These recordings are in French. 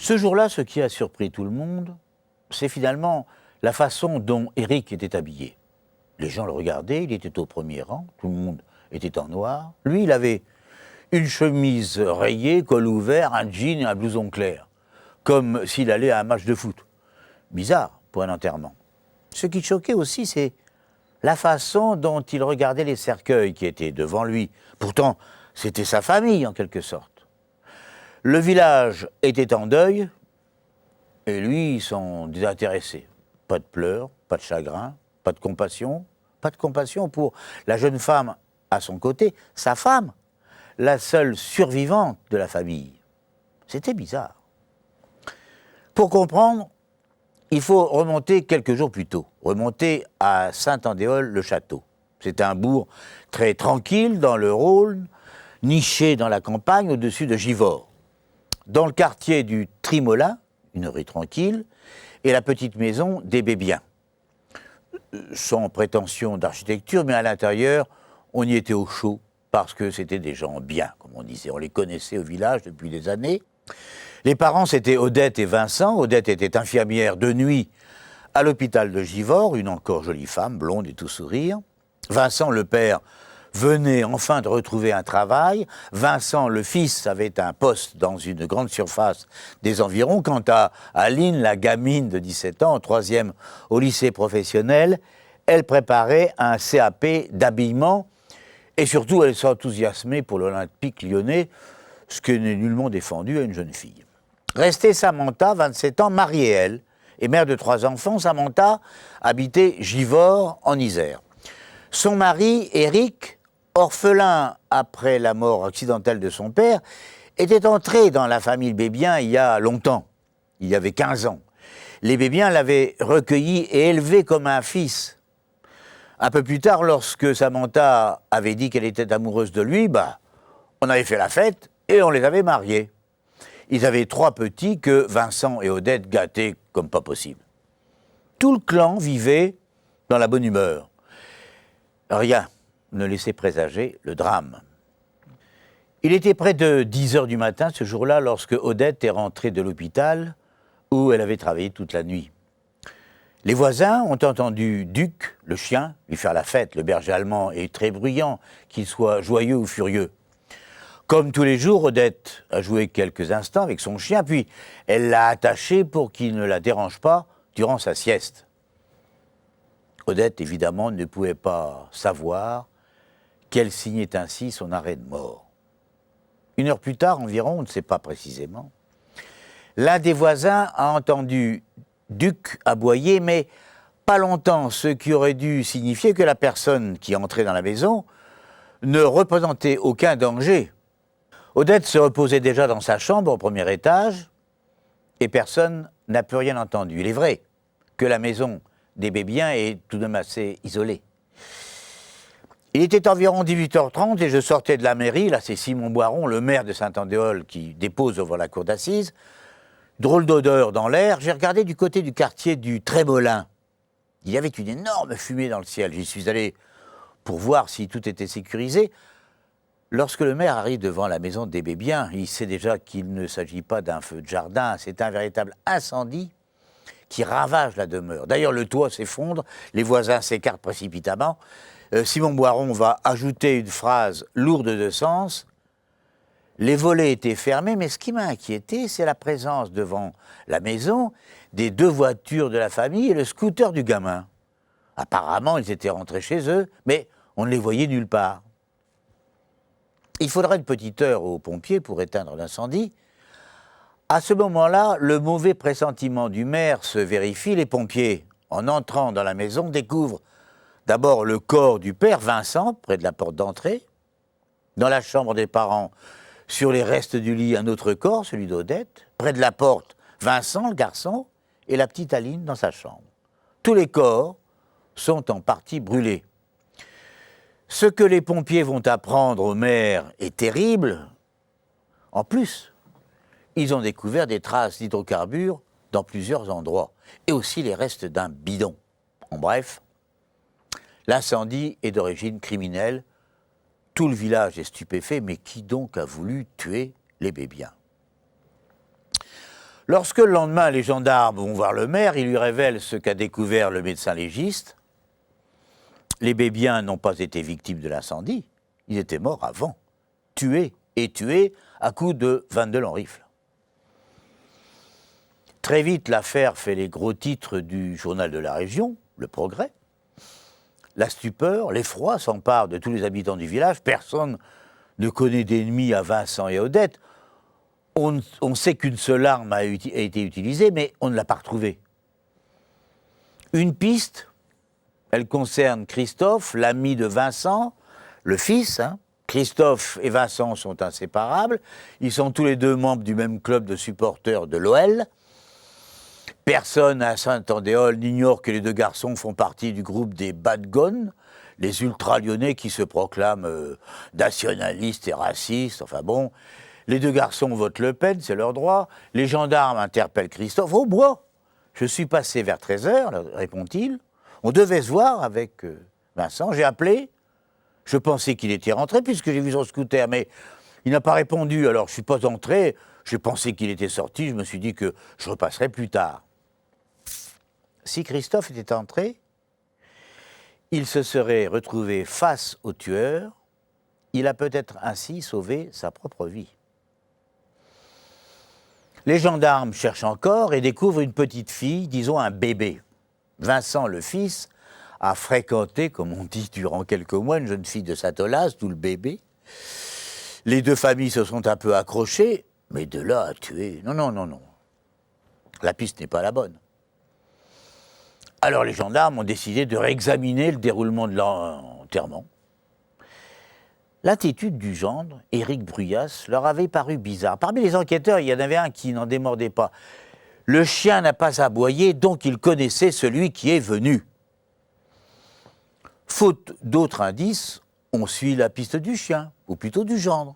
Ce jour-là, ce qui a surpris tout le monde, c'est finalement la façon dont Éric était habillé. Les gens le regardaient, il était au premier rang, tout le monde était en noir. Lui, il avait une chemise rayée, col ouvert, un jean et un blouson clair, comme s'il allait à un match de foot. Bizarre pour un enterrement. Ce qui choquait aussi, c'est la façon dont il regardait les cercueils qui étaient devant lui. Pourtant, c'était sa famille, en quelque sorte. Le village était en deuil, et lui, il s'en désintéressait. Pas de pleurs, pas de chagrin, pas de compassion pour la jeune femme à son côté, sa femme, la seule survivante de la famille. C'était bizarre. Pour comprendre, il faut remonter quelques jours plus tôt, remonter à Saint-Andéol-le-Château. C'est un bourg très tranquille dans le Rhône, niché dans la campagne au-dessus de Givors. Dans le quartier du Trimola, une rue tranquille, et la petite maison des Bébiens. Sans prétention d'architecture, mais à l'intérieur, on y était au chaud, parce que c'était des gens bien, comme on disait. On les connaissait au village depuis des années. Les parents, c'était Odette et Vincent. Odette était infirmière de nuit à l'hôpital de Givors, une encore jolie femme, blonde et tout sourire. Vincent, le père, venait enfin de retrouver un travail. Vincent, le fils, avait un poste dans une grande surface des environs. Quant à Aline, la gamine de 17 ans, en troisième au lycée professionnel, elle préparait un CAP d'habillement et surtout elle s'enthousiasmait pour l'Olympique lyonnais, ce qui n'est nullement défendu à une jeune fille. Restée Samantha, 27 ans, mariée elle, et mère de 3 enfants, Samantha habitait Givors en Isère. Son mari, Éric, orphelin après la mort accidentelle de son père, était entré dans la famille Bébien il y a longtemps, il y avait 15 ans. Les Bébiens l'avaient recueilli et élevé comme un fils. Un peu plus tard, lorsque Samantha avait dit qu'elle était amoureuse de lui, on avait fait la fête et on les avait mariés. Ils avaient 3 petits que Vincent et Odette gâtaient comme pas possible. Tout le clan vivait dans la bonne humeur. Rien ne laissait présager le drame. Il était près de 10 heures du matin ce jour-là lorsque Odette est rentrée de l'hôpital où elle avait travaillé toute la nuit. Les voisins ont entendu Duc, le chien, lui faire la fête. Le berger allemand est très bruyant, qu'il soit joyeux ou furieux. Comme tous les jours, Odette a joué quelques instants avec son chien, puis elle l'a attaché pour qu'il ne la dérange pas durant sa sieste. Odette, évidemment, ne pouvait pas savoir qu'elle signait ainsi son arrêt de mort. 1 heure plus tard environ, on ne sait pas précisément, l'un des voisins a entendu Duc aboyer, mais pas longtemps, ce qui aurait dû signifier que la personne qui entrait dans la maison ne représentait aucun danger. Odette se reposait déjà dans sa chambre au premier étage et personne n'a plus rien entendu. Il est vrai que la maison des Bébiens est tout de même assez isolée. Il était environ 18h30 et je sortais de la mairie. Là, c'est Simon Boiron, le maire de Saint-Andéol, qui dépose devant la cour d'assises. Drôle d'odeur dans l'air. J'ai regardé du côté du quartier du Trémolin. Il y avait une énorme fumée dans le ciel. J'y suis allé pour voir si tout était sécurisé. Lorsque le maire arrive devant la maison des Bébiens, il sait déjà qu'il ne s'agit pas d'un feu de jardin, c'est un véritable incendie qui ravage la demeure. D'ailleurs, le toit s'effondre, les voisins s'écartent précipitamment. Simon Boiron va ajouter une phrase lourde de sens. Les volets étaient fermés, mais ce qui m'a inquiété, c'est la présence devant la maison des 2 voitures de la famille et le scooter du gamin. Apparemment, ils étaient rentrés chez eux, mais on ne les voyait nulle part. Il faudrait une petite heure aux pompiers pour éteindre l'incendie. À ce moment-là, le mauvais pressentiment du maire se vérifie. Les pompiers, en entrant dans la maison, découvrent d'abord le corps du père, Vincent, près de la porte d'entrée. Dans la chambre des parents, sur les restes du lit, un autre corps, celui d'Odette. Près de la porte, Vincent, le garçon, et la petite Aline dans sa chambre. Tous les corps sont en partie brûlés. Ce que les pompiers vont apprendre au maire est terrible. En plus, ils ont découvert des traces d'hydrocarbures dans plusieurs endroits, et aussi les restes d'un bidon. En bref, l'incendie est d'origine criminelle. Tout le village est stupéfait, mais qui donc a voulu tuer les Bébiens ? Lorsque le lendemain, les gendarmes vont voir le maire, ils lui révèlent ce qu'a découvert le médecin légiste. Les Bébiens n'ont pas été victimes de l'incendie, ils étaient morts avant, tués à coups de 22 longs-rifles. Très vite, l'affaire fait les gros titres du journal de la région, Le Progrès. La stupeur, l'effroi s'emparent de tous les habitants du village. Personne ne connaît d'ennemis à Vincent et à Odette. On sait qu'une seule arme a été utilisée, mais on ne l'a pas retrouvée. Une piste, elle concerne Christophe, l'ami de Vincent, le fils. Christophe et Vincent sont inséparables. Ils sont tous les deux membres du même club de supporters de l'OL. Personne à Saint-Andéol n'ignore que les deux garçons font partie du groupe des Bad Guns, les ultra-lyonnais qui se proclament nationalistes et racistes. Enfin bon, les deux garçons votent Le Pen, c'est leur droit. Les gendarmes interpellent Christophe. Au bois, je suis passé vers 13h, répond-il. On devait se voir avec Vincent. J'ai appelé. Je pensais qu'il était rentré puisque j'ai vu son scooter, mais il n'a pas répondu. Alors je ne suis pas entré. J'ai pensé qu'il était sorti. Je me suis dit que je repasserais plus tard. Si Christophe était entré, il se serait retrouvé face au tueur. Il a peut-être ainsi sauvé sa propre vie. Les gendarmes cherchent encore et découvrent une petite fille, disons un bébé. Vincent, le fils, a fréquenté, comme on dit durant quelques mois, une jeune fille de Satolas, d'où le bébé. Les deux familles se sont un peu accrochées, mais de là à tuer, non. La piste n'est pas la bonne. Alors les gendarmes ont décidé de réexaminer le déroulement de l'enterrement. L'attitude du gendre, Éric Bruyas, leur avait paru bizarre. Parmi les enquêteurs, il y en avait un qui n'en démordait pas. Le chien n'a pas aboyé, donc il connaissait celui qui est venu. Faute d'autres indices, on suit la piste du chien, ou plutôt du gendre.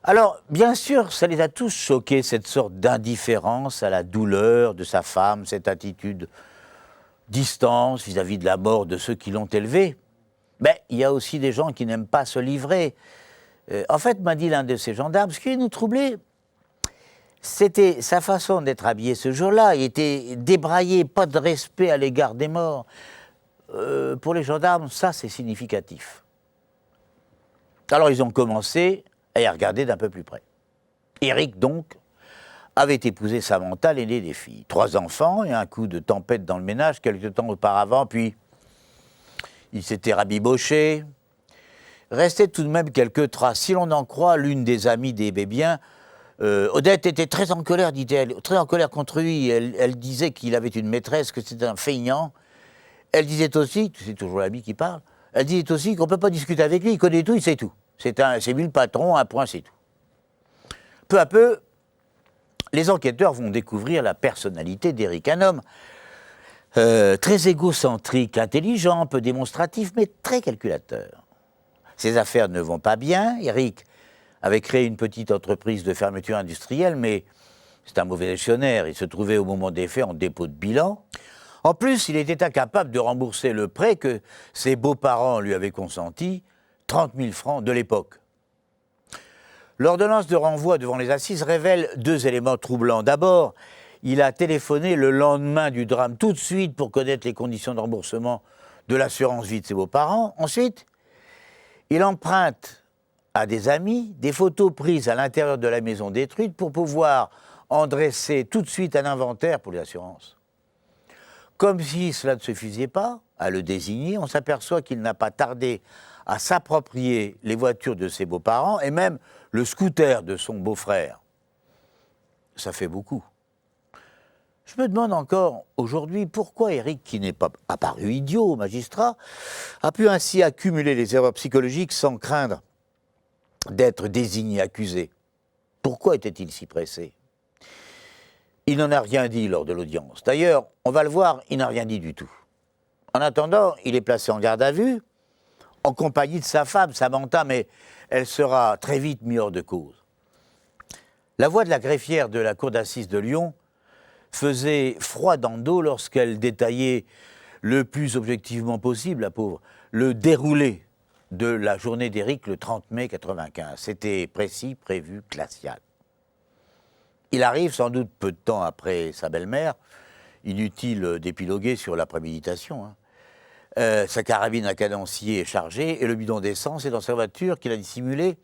Alors, bien sûr, ça les a tous choqués, cette sorte d'indifférence à la douleur de sa femme, cette attitude distance vis-à-vis de la mort de ceux qui l'ont élevé. Mais il y a aussi des gens qui n'aiment pas se livrer. En fait, m'a dit l'un de ces gendarmes, ce qui nous troublait, c'était sa façon d'être habillé ce jour-là. Il était débraillé, pas de respect à l'égard des morts. Pour les gendarmes, ça, c'est significatif. Alors, ils ont commencé à y regarder d'un peu plus près. Éric, donc, avait épousé Samantha, l'aînée des filles. 3 enfants et un coup de tempête dans le ménage quelque temps auparavant, puis il s'était rabiboché. Restait tout de même quelques traces. Si l'on en croit l'une des amies des Bébiens, Odette était très en colère, dit-elle, très en colère contre lui. Elle disait qu'il avait une maîtresse, que c'était un feignant. Elle disait aussi, c'est toujours l'ami qui parle, elle disait aussi qu'on ne peut pas discuter avec lui, il connaît tout, il sait tout. C'est lui le patron, un point, c'est tout. Peu à peu, les enquêteurs vont découvrir la personnalité d'Éric, un homme très égocentrique, intelligent, peu démonstratif, mais très calculateur. Ses affaires ne vont pas bien. Éric avait créé une petite entreprise de fermeture industrielle, mais c'est un mauvais gestionnaire. Il se trouvait au moment des faits en dépôt de bilan. En plus, il était incapable de rembourser le prêt que ses beaux-parents lui avaient consenti, 30 000 francs de l'époque. L'ordonnance de renvoi devant les assises révèle 2 éléments troublants. D'abord, il a téléphoné le lendemain du drame, tout de suite, pour connaître les conditions de remboursement de l'assurance vie de ses beaux-parents. Ensuite, il emprunte à des amis des photos prises à l'intérieur de la maison détruite pour pouvoir en dresser tout de suite un inventaire pour les assurances. Comme si cela ne suffisait pas à le désigner, on s'aperçoit qu'il n'a pas tardé à s'approprier les voitures de ses beaux-parents et même le scooter de son beau-frère. Ça fait beaucoup. Je me demande encore aujourd'hui pourquoi Éric, qui n'est pas apparu idiot au magistrat, a pu ainsi accumuler les erreurs psychologiques sans craindre d'être désigné accusé. Pourquoi était-il si pressé ? Il n'en a rien dit lors de l'audience. D'ailleurs, on va le voir, il n'a rien dit du tout. En attendant, il est placé en garde à vue, en compagnie de sa femme, Samantha, mais elle sera très vite mise hors de cause. La voix de la greffière de la cour d'assises de Lyon faisait froid dans le dos lorsqu'elle détaillait le plus objectivement possible, la pauvre, le déroulé de la journée d'Éric le 30 mai 1995. C'était précis, prévu, glacial. Il arrive sans doute peu de temps après sa belle-mère, inutile d'épiloguer sur la préméditation, hein. Sa carabine à cadencier est chargée et le bidon d'essence est dans sa voiture qu'il a dissimulée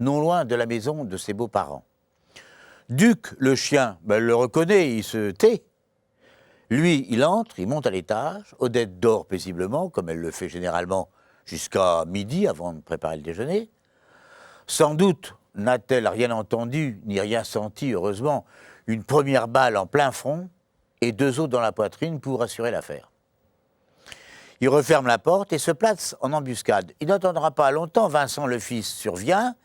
non loin de la maison de ses beaux-parents. Duc, le chien, le reconnaît, il se tait. Lui, il entre, il monte à l'étage, Odette dort paisiblement, comme elle le fait généralement jusqu'à midi avant de préparer le déjeuner. Sans doute n'a-t-elle rien entendu, ni rien senti, heureusement, une première balle en plein front et 2 autres dans la poitrine pour assurer l'affaire. Il referme la porte et se place en embuscade. Il n'attendra pas longtemps, Vincent le fils survient.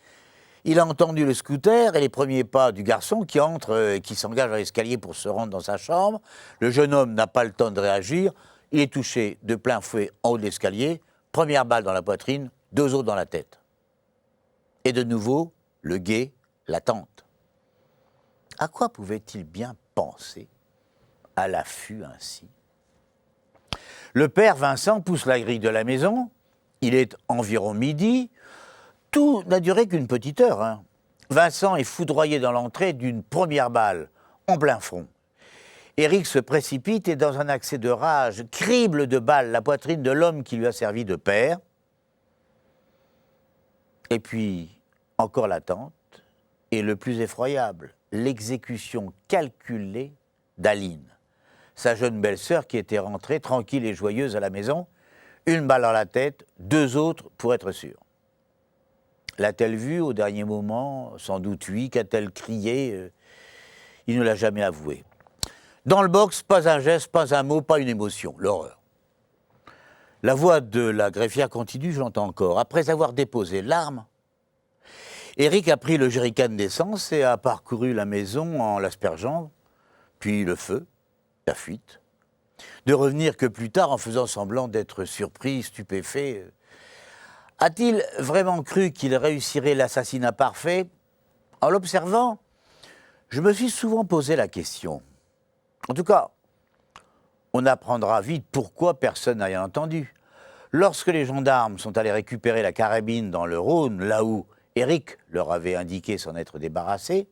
Il a entendu le scooter et les premiers pas du garçon qui entre et qui s'engage dans l'escalier pour se rendre dans sa chambre. Le jeune homme n'a pas le temps de réagir. Il est touché de plein fouet en haut de l'escalier. Première balle dans la poitrine, 2 autres dans la tête. Et de nouveau, le guet l'attente. À quoi pouvait-il bien penser à l'affût ainsi ? Le père Vincent pousse la grille de la maison. Il est environ midi. Tout n'a duré qu'une petite heure, hein. Vincent est foudroyé dans l'entrée d'une première balle, en plein front. Éric se précipite et, dans un accès de rage, crible de balles la poitrine de l'homme qui lui a servi de père. Et puis, encore l'attente, et le plus effroyable, l'exécution calculée d'Aline, sa jeune belle-sœur qui était rentrée tranquille et joyeuse à la maison, 1 balle dans la tête, 2 autres pour être sûre. L'a-t-elle vue au dernier moment? Sans doute oui. Qu'a-t-elle crié? Il ne l'a jamais avoué. Dans le box, pas un geste, pas un mot, pas une émotion. L'horreur. La voix de la greffière continue, je l'entends encore. Après avoir déposé l'arme, Éric a pris le jerrycan d'essence et a parcouru la maison en l'aspergeant, puis le feu, la fuite. De revenir que plus tard en faisant semblant d'être surpris, stupéfait. A-t-il vraiment cru qu'il réussirait l'assassinat parfait? En l'observant, je me suis souvent posé la question. En tout cas, on apprendra vite pourquoi personne n'a rien entendu. Lorsque les gendarmes sont allés récupérer la carabine dans le Rhône, là où Éric leur avait indiqué s'en être débarrassé,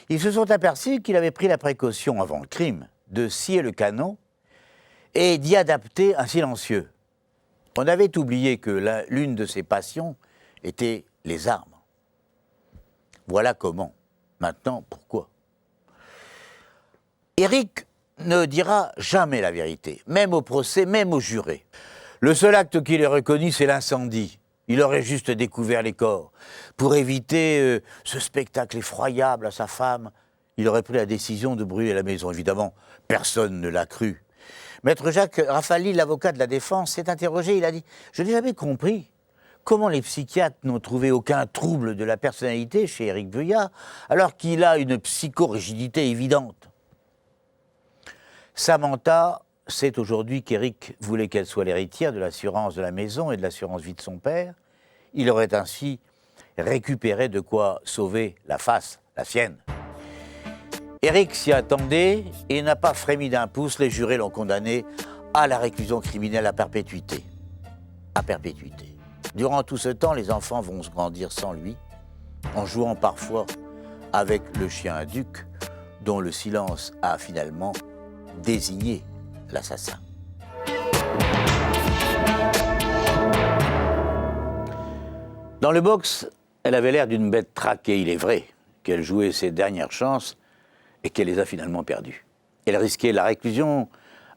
ils se sont aperçus qu'il avait pris la précaution, avant le crime, de scier le canon et d'y adapter un silencieux. On avait oublié que l'une de ses passions était les armes. Voilà comment. Maintenant, pourquoi? Éric ne dira jamais la vérité, même au procès, même au juré. Le seul acte qu'il ait reconnu, c'est l'incendie. Il aurait juste découvert les corps. Pour éviter ce spectacle effroyable à sa femme, il aurait pris la décision de brûler la maison. Évidemment, personne ne l'a cru. Maître Jacques Raffaly, l'avocat de la défense, s'est interrogé. Il a dit « Je n'ai jamais compris comment les psychiatres n'ont trouvé aucun trouble de la personnalité chez Éric Vuillat, alors qu'il a une psychorigidité évidente. » Samantha sait aujourd'hui qu'Éric voulait qu'elle soit l'héritière de l'assurance de la maison et de l'assurance vie de son père. Il aurait ainsi récupéré de quoi sauver la face, la sienne. Éric s'y attendait et n'a pas frémi d'un pouce. Les jurés l'ont condamné à la réclusion criminelle à perpétuité. À perpétuité. Durant tout ce temps, les enfants vont se grandir sans lui, en jouant parfois avec le chien Duc, dont le silence a finalement désigné l'assassin. Dans le box, elle avait l'air d'une bête traquée, il est vrai, qu'elle jouait ses dernières chances et qu'elle les a finalement perdues. Elle risquait la réclusion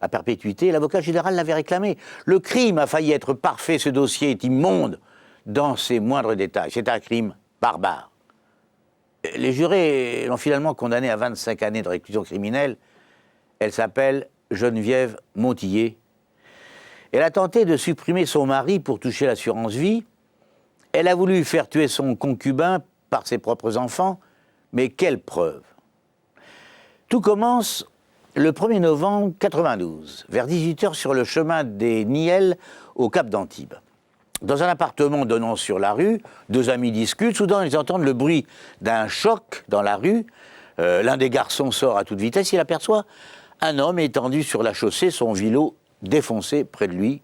à perpétuité, l'avocat général l'avait réclamé. Le crime a failli être parfait, ce dossier est immonde dans ses moindres détails. C'est un crime barbare. Les jurés l'ont finalement condamnée à 25 années de réclusion criminelle. Elle s'appelle Geneviève Montillet. Elle a tenté de supprimer son mari pour toucher l'assurance vie. Elle a voulu faire tuer son concubin par ses propres enfants, mais quelle preuve! Tout commence le 1er novembre 1992, vers 18h sur le chemin des Nielles au Cap d'Antibes. Dans un appartement donnant sur la rue, 2 amis discutent, soudain ils entendent le bruit d'un choc dans la rue. L'un des garçons sort à toute vitesse, il aperçoit un homme étendu sur la chaussée, son vélo défoncé près de lui.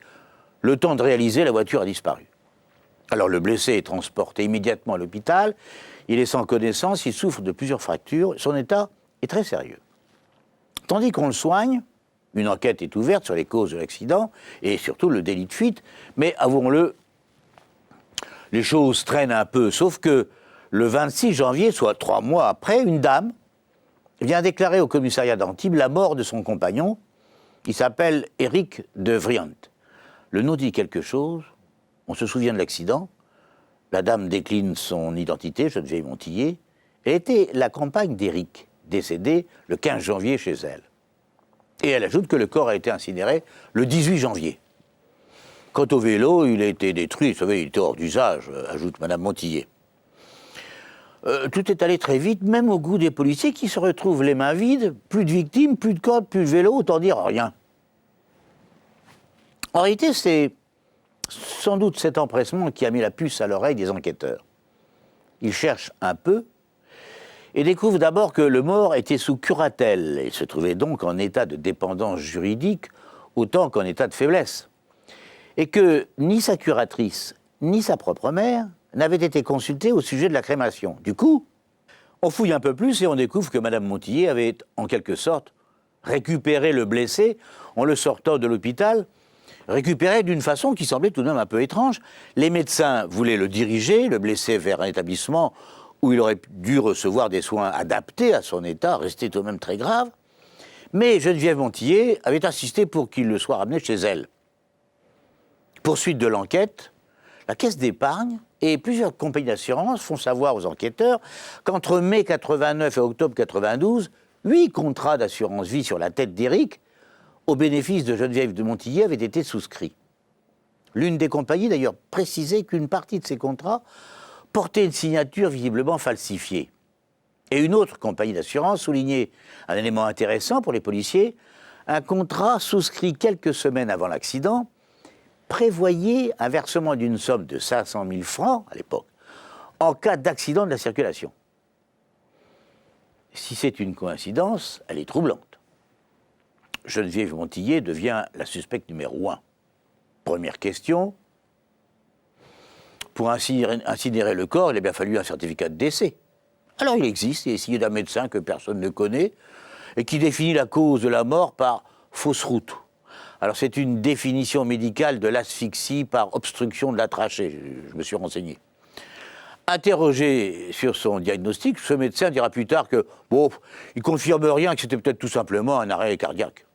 Le temps de réaliser, la voiture a disparu. Alors le blessé est transporté immédiatement à l'hôpital. Il est sans connaissance, il souffre de plusieurs fractures, son état est très sérieux. Tandis qu'on le soigne, une enquête est ouverte sur les causes de l'accident et surtout le délit de fuite, mais avouons-le, les choses traînent un peu, sauf que le 26 janvier, soit 3 mois après, une dame vient déclarer au commissariat d'Antibes la mort de son compagnon. Il s'appelle Éric de Vriant. Le nom dit quelque chose, on se souvient de l'accident. La dame décline son identité, Geneviève Montillet. Elle était la compagne d'Éric, décédé le 15 janvier chez elle. Et elle ajoute que le corps a été incinéré le 18 janvier. Quant au vélo, il a été détruit, vous savez, il était hors d'usage, ajoute Madame Montillet. Tout est allé très vite, même au goût des policiers qui se retrouvent les mains vides, plus de victimes, plus de cordes, plus de vélo, autant dire rien. En réalité, c'est sans doute cet empressement qui a mis la puce à l'oreille des enquêteurs. Ils cherchent un peu et découvrent d'abord que le mort était sous curatelle et se trouvait donc en état de dépendance juridique autant qu'en état de faiblesse. Et que ni sa curatrice, ni sa propre mère n'avaient été consultés au sujet de la crémation. Du coup, on fouille un peu plus et on découvre que Madame Montillet avait, en quelque sorte, récupéré le blessé en le sortant de l'hôpital, récupéré d'une façon qui semblait tout de même un peu étrange. Les médecins voulaient le diriger, le blessé, vers un établissement où il aurait dû recevoir des soins adaptés à son état, resté tout de même très grave. Mais Geneviève Montillet avait insisté pour qu'il le soit ramené chez elle. Poursuite de l'enquête, la Caisse d'épargne et plusieurs compagnies d'assurance font savoir aux enquêteurs qu'entre mai 89 et octobre 92, 8 contrats d'assurance vie sur la tête d'Éric, au bénéfice de Geneviève de Montillet, avaient été souscrits. L'une des compagnies d'ailleurs précisait qu'une partie de ces contrats portait une signature visiblement falsifiée. Et une autre compagnie d'assurance soulignait un élément intéressant pour les policiers, un contrat souscrit quelques semaines avant l'accident prévoyait un versement d'une somme de 500 000 francs, à l'époque, en cas d'accident de la circulation. Si c'est une coïncidence, elle est troublante. Geneviève Montillet devient la suspecte numéro 1. Première question, pour incinérer le corps, il a bien fallu un certificat de décès. Alors il existe, il est signé d'un médecin que personne ne connaît, et qui définit la cause de la mort par fausse route. Alors c'est une définition médicale de l'asphyxie par obstruction de la trachée, je me suis renseigné. Interrogé sur son diagnostic, ce médecin dira plus tard que, bon, il confirme rien, que c'était peut-être tout simplement un arrêt cardiaque.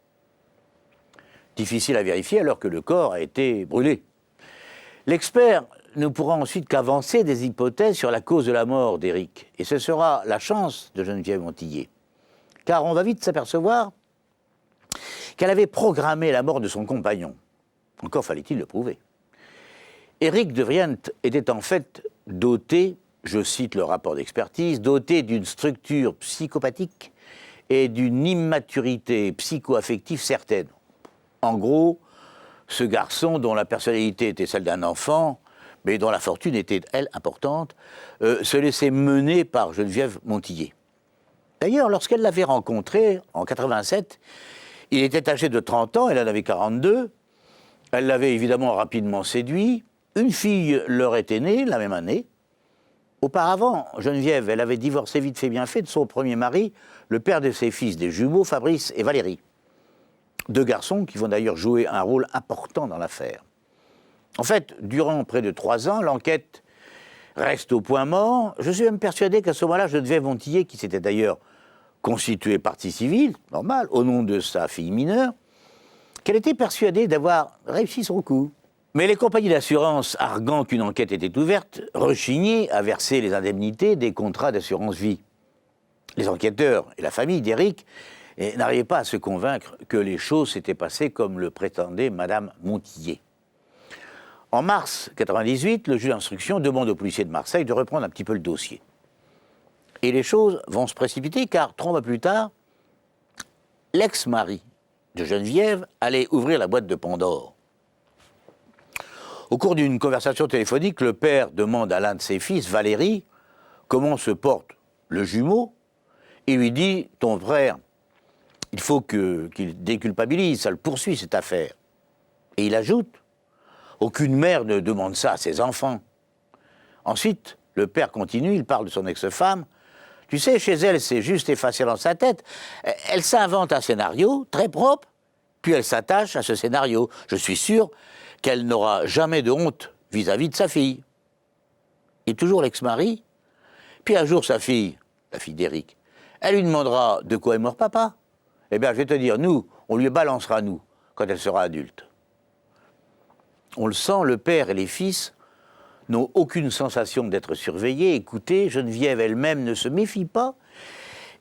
Difficile à vérifier alors que le corps a été brûlé. L'expert ne pourra ensuite qu'avancer des hypothèses sur la cause de la mort d'Éric. Et ce sera la chance de Geneviève Montillet. Car on va vite s'apercevoir qu'elle avait programmé la mort de son compagnon. Encore fallait-il le prouver. Éric de Vriant était en fait doté, je cite le rapport d'expertise, doté d'une structure psychopathique et d'une immaturité psycho-affective certaine. En gros, ce garçon dont la personnalité était celle d'un enfant, mais dont la fortune était, elle, importante, se laissait mener par Geneviève Montillet. D'ailleurs, lorsqu'elle l'avait rencontré, en 87, il était âgé de 30 ans, elle en avait 42. Elle l'avait évidemment rapidement séduit. Une fille leur était née la même année. Auparavant, Geneviève, elle avait divorcé vite fait bien fait de son premier mari, le père de ses fils, des jumeaux Fabrice et Valérie. 2 garçons qui vont d'ailleurs jouer un rôle important dans l'affaire. En fait, durant près de 3 ans, l'enquête reste au point mort. Je suis même persuadé qu'à ce moment-là, Geneviève Montillet, qui s'était d'ailleurs constituée partie civile, normal, au nom de sa fille mineure, qu'elle était persuadée d'avoir réussi son coup. Mais les compagnies d'assurance, arguant qu'une enquête était ouverte, rechignaient à verser les indemnités des contrats d'assurance vie. Les enquêteurs et la famille d'Éric n'arrivaient pas à se convaincre que les choses s'étaient passées comme le prétendait Madame Montillet. En mars 1998, le juge d'instruction demande aux policiers de Marseille de reprendre un petit peu le dossier. Et les choses vont se précipiter car 3 mois plus tard, l'ex-mari de Geneviève allait ouvrir la boîte de Pandore. Au cours d'une conversation téléphonique, le père demande à l'un de ses fils, Valérie, comment se porte le jumeau. Il lui dit, ton frère, il faut qu'il déculpabilise, ça le poursuit cette affaire. Et il ajoute, aucune mère ne demande ça à ses enfants. Ensuite, Le père continue, il parle de son ex-femme. Tu sais, chez elle, c'est juste effacé dans sa tête. Elle s'invente un scénario très propre, puis elle s'attache à ce scénario. Je suis sûr qu'elle n'aura jamais de honte vis-à-vis de sa fille. Et toujours l'ex-mari. Puis un jour, sa fille, la fille d'Éric, elle lui demandera de quoi est mort papa. Eh bien, je vais te dire, nous, on lui balancera, nous, quand elle sera adulte. On le sent, le père et les fils n'ont aucune sensation d'être surveillés, écoutés. Geneviève elle-même ne se méfie pas.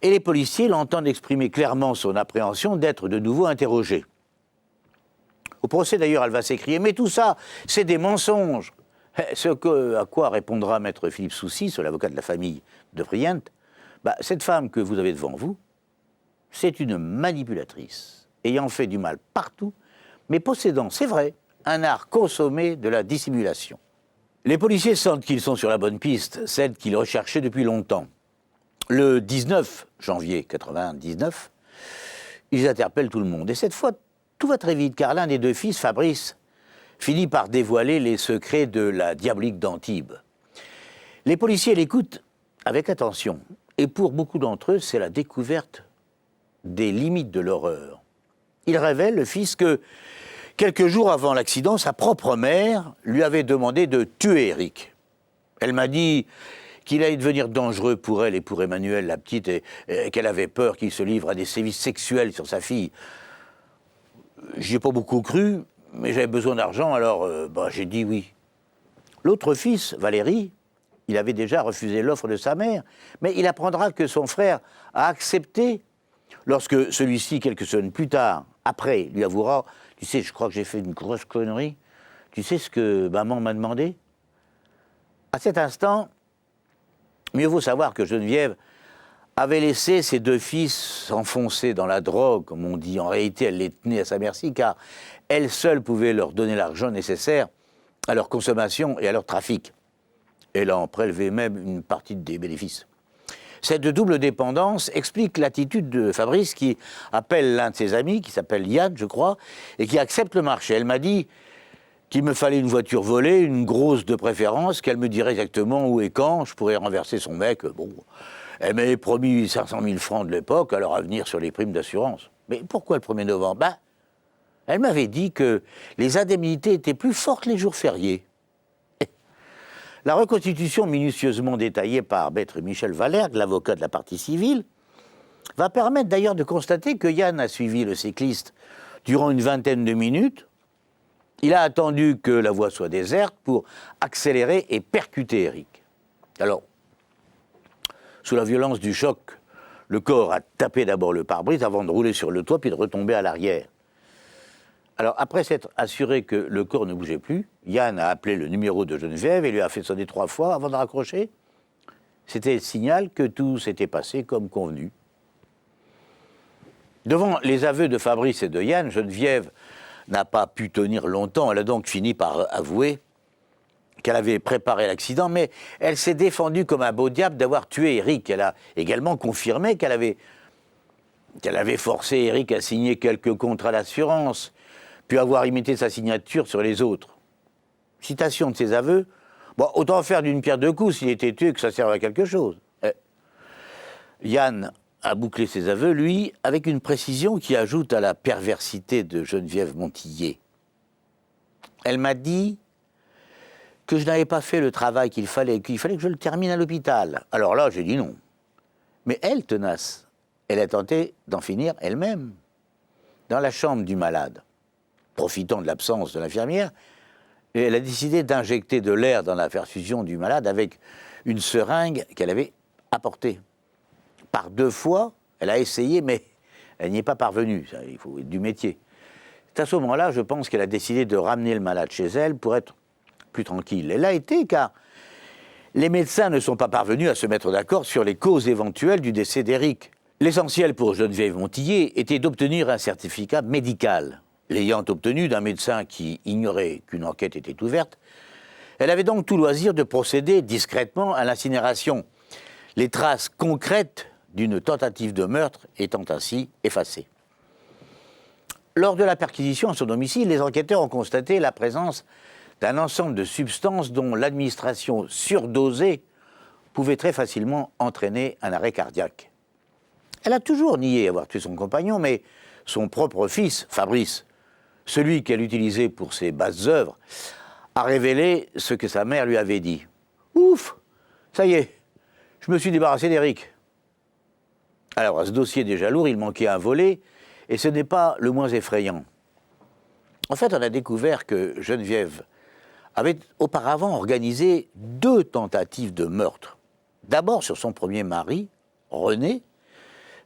Et les policiers l'entendent exprimer clairement son appréhension d'être de nouveau interrogée. Au procès, d'ailleurs, elle va s'écrier « Mais tout ça, c'est des mensonges !» À quoi répondra maître Philippe Soucy, l'avocat de la famille de Briand, cette femme que vous avez devant vous, c'est une manipulatrice, ayant fait du mal partout, mais possédant, c'est vrai, un art consommé de la dissimulation. Les policiers sentent qu'ils sont sur la bonne piste, celle qu'ils recherchaient depuis longtemps. Le 19 janvier 1999, ils interpellent tout le monde. Et cette fois, tout va très vite, car l'un des deux fils, Fabrice, finit par dévoiler les secrets de la diabolique d'Antibes. Les policiers l'écoutent avec attention. Et pour beaucoup d'entre eux, c'est la découverte des limites de l'horreur. Il révèle, le fils, que quelques jours avant l'accident, sa propre mère lui avait demandé de tuer Éric. Elle m'a dit qu'il allait devenir dangereux pour elle et pour Emmanuelle, la petite, et qu'elle avait peur qu'il se livre à des sévices sexuels sur sa fille. J'y ai pas beaucoup cru, mais j'avais besoin d'argent, alors j'ai dit oui. L'autre fils, Valérie, il avait déjà refusé l'offre de sa mère, mais il apprendra que son frère a accepté lorsque celui-ci, quelques semaines plus tard, après, lui avouera « Tu sais, je crois que j'ai fait une grosse connerie. Tu sais ce que maman m'a demandé ?» À cet instant, mieux vaut savoir que Geneviève avait laissé ses deux fils s'enfoncer dans la drogue, comme on dit. En réalité, elle les tenait à sa merci, car elle seule pouvait leur donner l'argent nécessaire à leur consommation et à leur trafic. Elle en prélevait même une partie des bénéfices. Cette double dépendance explique l'attitude de Fabrice qui appelle l'un de ses amis, qui s'appelle Yann, je crois, et qui accepte le marché. Elle m'a dit qu'il me fallait une voiture volée, une grosse de préférence, qu'elle me dirait exactement où et quand je pourrais renverser son mec. Bon, elle m'avait promis 500 000 francs de l'époque, à leur avenir sur les primes d'assurance. Mais pourquoi le 1er novembre ? Elle m'avait dit que les indemnités étaient plus fortes les jours fériés. La reconstitution minutieusement détaillée par maître Michel Vallergue, l'avocat de la partie civile, va permettre d'ailleurs de constater que Yann a suivi le cycliste durant une vingtaine de minutes. Il a attendu que la voie soit déserte pour accélérer et percuter Éric. Alors, sous la violence du choc, le corps a tapé d'abord le pare-brise avant de rouler sur le toit puis de retomber à l'arrière. Alors, après s'être assuré que le corps ne bougeait plus, Yann a appelé le numéro de Geneviève et lui a fait sonner 3 fois avant de raccrocher. C'était le signal que tout s'était passé comme convenu. Devant les aveux de Fabrice et de Yann, Geneviève n'a pas pu tenir longtemps. Elle a donc fini par avouer qu'elle avait préparé l'accident, mais elle s'est défendue comme un beau diable d'avoir tué Éric. Elle a également confirmé qu'elle avait forcé Éric à signer quelques contrats d'assurance, puis avoir imité sa signature sur les autres. Citation de ses aveux. Bon, autant faire d'une pierre deux coups s'il était tué que ça serve à quelque chose. Yann a bouclé ses aveux, lui, avec une précision qui ajoute à la perversité de Geneviève Montillet. Elle m'a dit que je n'avais pas fait le travail qu'il fallait que je le termine à l'hôpital. Alors là, j'ai dit non. Mais elle, tenace, elle a tenté d'en finir elle-même, dans la chambre du malade. Profitant de l'absence de l'infirmière, et elle a décidé d'injecter de l'air dans la perfusion du malade avec une seringue qu'elle avait apportée. Par 2 fois, elle a essayé, mais elle n'y est pas parvenue. Ça, il faut être du métier. C'est à ce moment-là, je pense qu'elle a décidé de ramener le malade chez elle pour être plus tranquille. Elle l'a été car les médecins ne sont pas parvenus à se mettre d'accord sur les causes éventuelles du décès d'Éric. L'essentiel pour Geneviève Montillet était d'obtenir un certificat médical. L'ayant obtenu d'un médecin qui ignorait qu'une enquête était ouverte, elle avait donc tout loisir de procéder discrètement à l'incinération, les traces concrètes d'une tentative de meurtre étant ainsi effacées. Lors de la perquisition à son domicile, les enquêteurs ont constaté la présence d'un ensemble de substances dont l'administration surdosée pouvait très facilement entraîner un arrêt cardiaque. Elle a toujours nié avoir tué son compagnon, mais son propre fils, Fabrice, celui qu'elle utilisait pour ses basses œuvres, a révélé ce que sa mère lui avait dit. « Ouf, ça y est, je me suis débarrassé d'Éric. » Alors, à ce dossier déjà lourd, il manquait un volet, et ce n'est pas le moins effrayant. En fait, on a découvert que Geneviève avait auparavant organisé 2 tentatives de meurtre. D'abord sur son premier mari, René.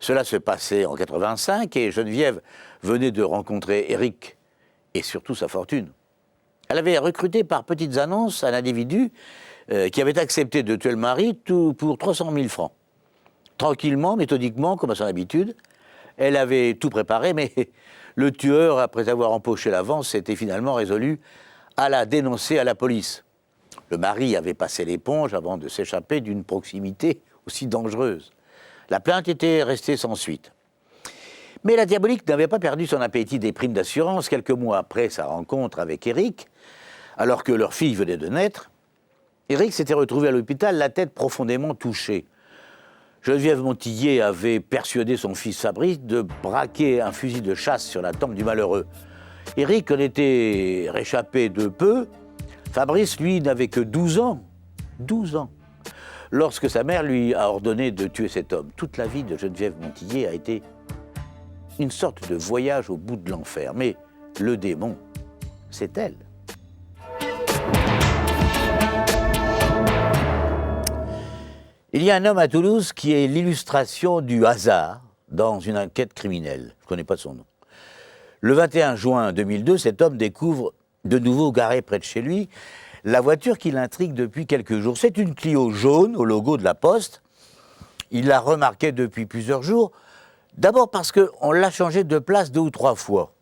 Cela se passait en 85 et Geneviève venait de rencontrer Éric et surtout sa fortune. Elle avait recruté par petites annonces un individu qui avait accepté de tuer le mari pour 300 000 francs. Tranquillement, méthodiquement, comme à son habitude, elle avait tout préparé, mais le tueur, après avoir empoché l'avance, s'était finalement résolu à la dénoncer à la police. Le mari avait passé l'éponge avant de s'échapper d'une proximité aussi dangereuse. La plainte était restée sans suite. Mais la diabolique n'avait pas perdu son appétit des primes d'assurance. Quelques mois après sa rencontre avec Éric, alors que leur fille venait de naître, Éric s'était retrouvé à l'hôpital, la tête profondément touchée. Geneviève Montillet avait persuadé son fils Fabrice de braquer un fusil de chasse sur la tempe du malheureux. Éric en était réchappé de peu. Fabrice, lui, n'avait que 12 ans. 12 ans. Lorsque sa mère lui a ordonné de tuer cet homme. Toute la vie de Geneviève Montillet a été une sorte de voyage au bout de l'enfer. Mais le démon, c'est elle. Il y a un homme à Toulouse qui est l'illustration du hasard dans une enquête criminelle. Je ne connais pas son nom. Le 21 juin 2002, cet homme découvre de nouveau garé près de chez lui la voiture qui l'intrigue depuis quelques jours. C'est une Clio jaune au logo de la Poste. Il l'a remarquée depuis plusieurs jours. D'abord parce qu'on l'a changée de place 2 ou 3 fois.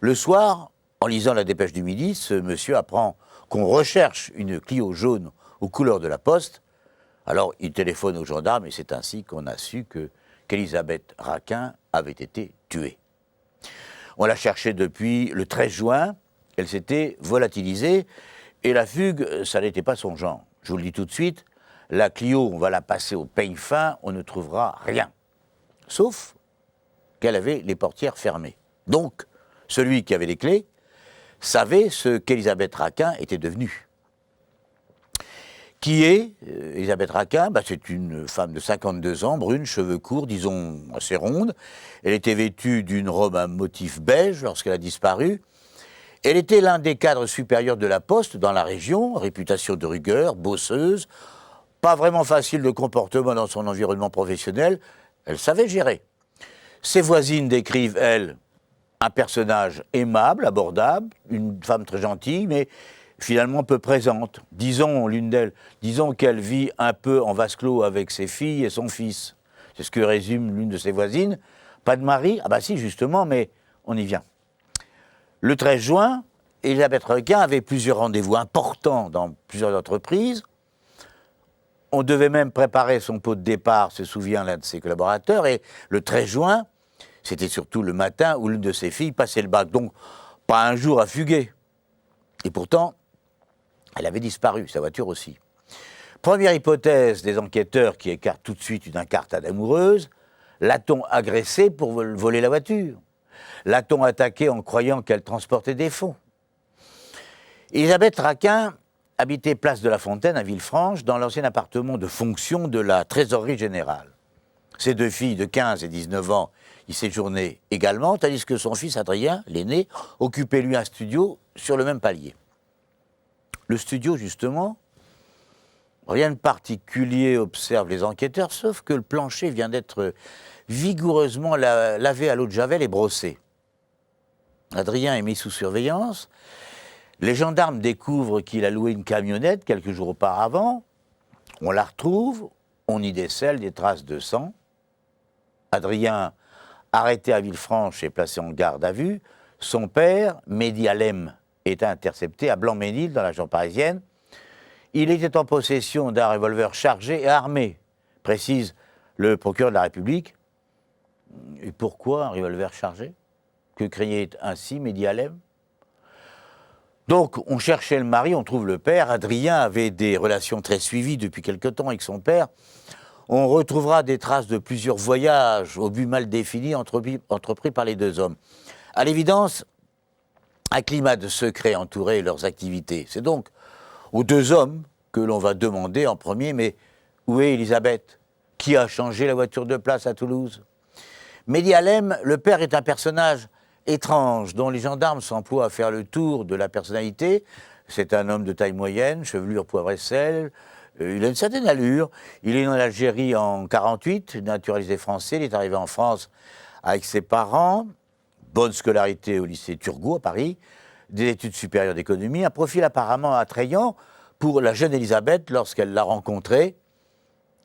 Le soir, en lisant la Dépêche du Midi, ce monsieur apprend qu'on recherche une Clio jaune aux couleurs de la Poste. Alors, il téléphone aux gendarmes et c'est ainsi qu'on a su qu'Elisabeth Raquin avait été tuée. On l'a cherchée depuis le 13 juin, elle s'était volatilisée et la fugue, ça n'était pas son genre. Je vous le dis tout de suite, la Clio, on va la passer au peigne fin, on ne trouvera rien. Sauf qu'elle avait les portières fermées. Donc, celui qui avait les clés savait ce qu'Elisabeth Raquin était devenue. Qui est Elisabeth Raquin? C'est une femme de 52 ans, brune, cheveux courts, disons assez ronde. Elle était vêtue d'une robe à motif beige lorsqu'elle a disparu. Elle était l'un des cadres supérieurs de la Poste dans la région, réputation de rigueur, bosseuse, pas vraiment facile de comportement dans son environnement professionnel. Elle savait gérer. Ses voisines décrivent, elles, un personnage aimable, abordable, une femme très gentille, mais finalement peu présente. Disons, l'une d'elles, disons qu'elle vit un peu en vase clos avec ses filles et son fils. C'est ce que résume l'une de ses voisines. Pas de mari? Ah si, justement, mais on y vient. Le 13 juin, Elisabeth Raquin avait plusieurs rendez-vous importants dans plusieurs entreprises. On devait même préparer son pot de départ, se souvient l'un de ses collaborateurs, et le 13 juin, c'était surtout le matin où l'une de ses filles passait le bac. Donc, pas un jour à fuguer. Et pourtant, elle avait disparu, sa voiture aussi. Première hypothèse des enquêteurs qui écartent tout de suite une incartade amoureuse, l'a-t-on agressée pour voler la voiture? L'a-t-on attaquée en croyant qu'elle transportait des fonds? Elisabeth Raquin habitait place de la Fontaine à Villefranche, dans l'ancien appartement de fonction de la trésorerie générale. Ses 2 filles de 15 et 19 ans y séjournaient également, tandis que son fils Adrien, l'aîné, occupait lui un studio sur le même palier. Le studio, justement, rien de particulier, observent les enquêteurs, sauf que le plancher vient d'être vigoureusement lavé à l'eau de Javel et brossé. Adrien est mis sous surveillance. Les gendarmes découvrent qu'il a loué une camionnette quelques jours auparavant. On la retrouve, on y décèle des traces de sang. Adrien, arrêté à Villefranche et placé en garde à vue. Son père, Mehdi Alem, est intercepté à Blanc-Ménil, dans la région parisienne. Il était en possession d'un revolver chargé et armé, précise le procureur de la République. Et pourquoi un revolver chargé? Que craignait ainsi Mehdi Alem? Donc, on cherchait le mari, on trouve le père. Adrien avait des relations très suivies depuis quelque temps avec son père. On retrouvera des traces de plusieurs voyages au but mal défini entrepris par les deux hommes. À l'évidence, un climat de secret entourait leurs activités. C'est donc aux deux hommes que l'on va demander en premier, mais où est Elisabeth? Qui a changé la voiture de place à Toulouse? Mehdi Halem, le père, est un personnage étrange dont les gendarmes s'emploient à faire le tour de la personnalité. C'est un homme de taille moyenne, chevelure poivre et sel. Il a une certaine allure. Il est né en Algérie en 1948, naturalisé français. Il est arrivé en France avec ses parents. Bonne scolarité au lycée Turgot à Paris. Des études supérieures d'économie. Un profil apparemment attrayant pour la jeune Elisabeth lorsqu'elle l'a rencontrée.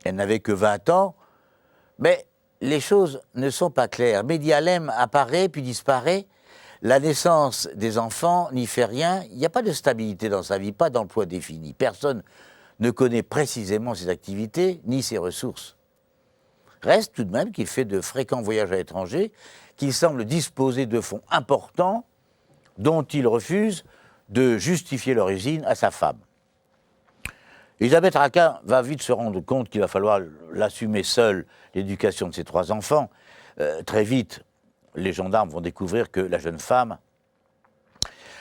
Elle n'avait que 20 ans. Mais les choses ne sont pas claires. Mehdi Halem apparaît puis disparaît. La naissance des enfants n'y fait rien. Il n'y a pas de stabilité dans sa vie, pas d'emploi défini. Personne ne connaît précisément ses activités ni ses ressources. Reste tout de même qu'il fait de fréquents voyages à l'étranger, qu'il semble disposer de fonds importants dont il refuse de justifier l'origine à sa femme. Elisabeth Raquin va vite se rendre compte qu'il va falloir l'assumer seule, l'éducation de ses 3 enfants. Très vite, les gendarmes vont découvrir que la jeune femme,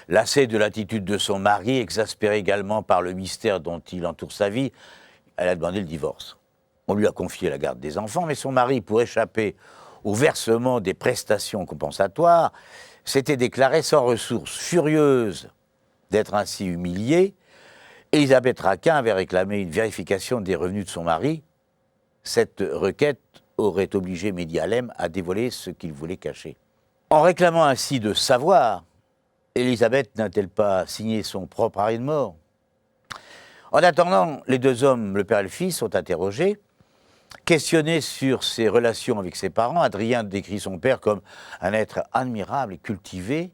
lassée de l'attitude de son mari, exaspérée également par le mystère dont il entoure sa vie, elle a demandé le divorce. On lui a confié la garde des enfants, mais son mari, pour échapper au versement des prestations compensatoires, s'était déclaré sans ressources. Furieuse d'être ainsi humiliée, Elisabeth Raquin avait réclamé une vérification des revenus de son mari. Cette requête aurait obligé Mehdi Halem à dévoiler ce qu'il voulait cacher. En réclamant ainsi de savoir, Elisabeth n'a-t-elle pas signé son propre arrêt de mort? En attendant, les deux hommes, le père et le fils, sont interrogés. Questionné sur ses relations avec ses parents, Adrien décrit son père comme un être admirable et cultivé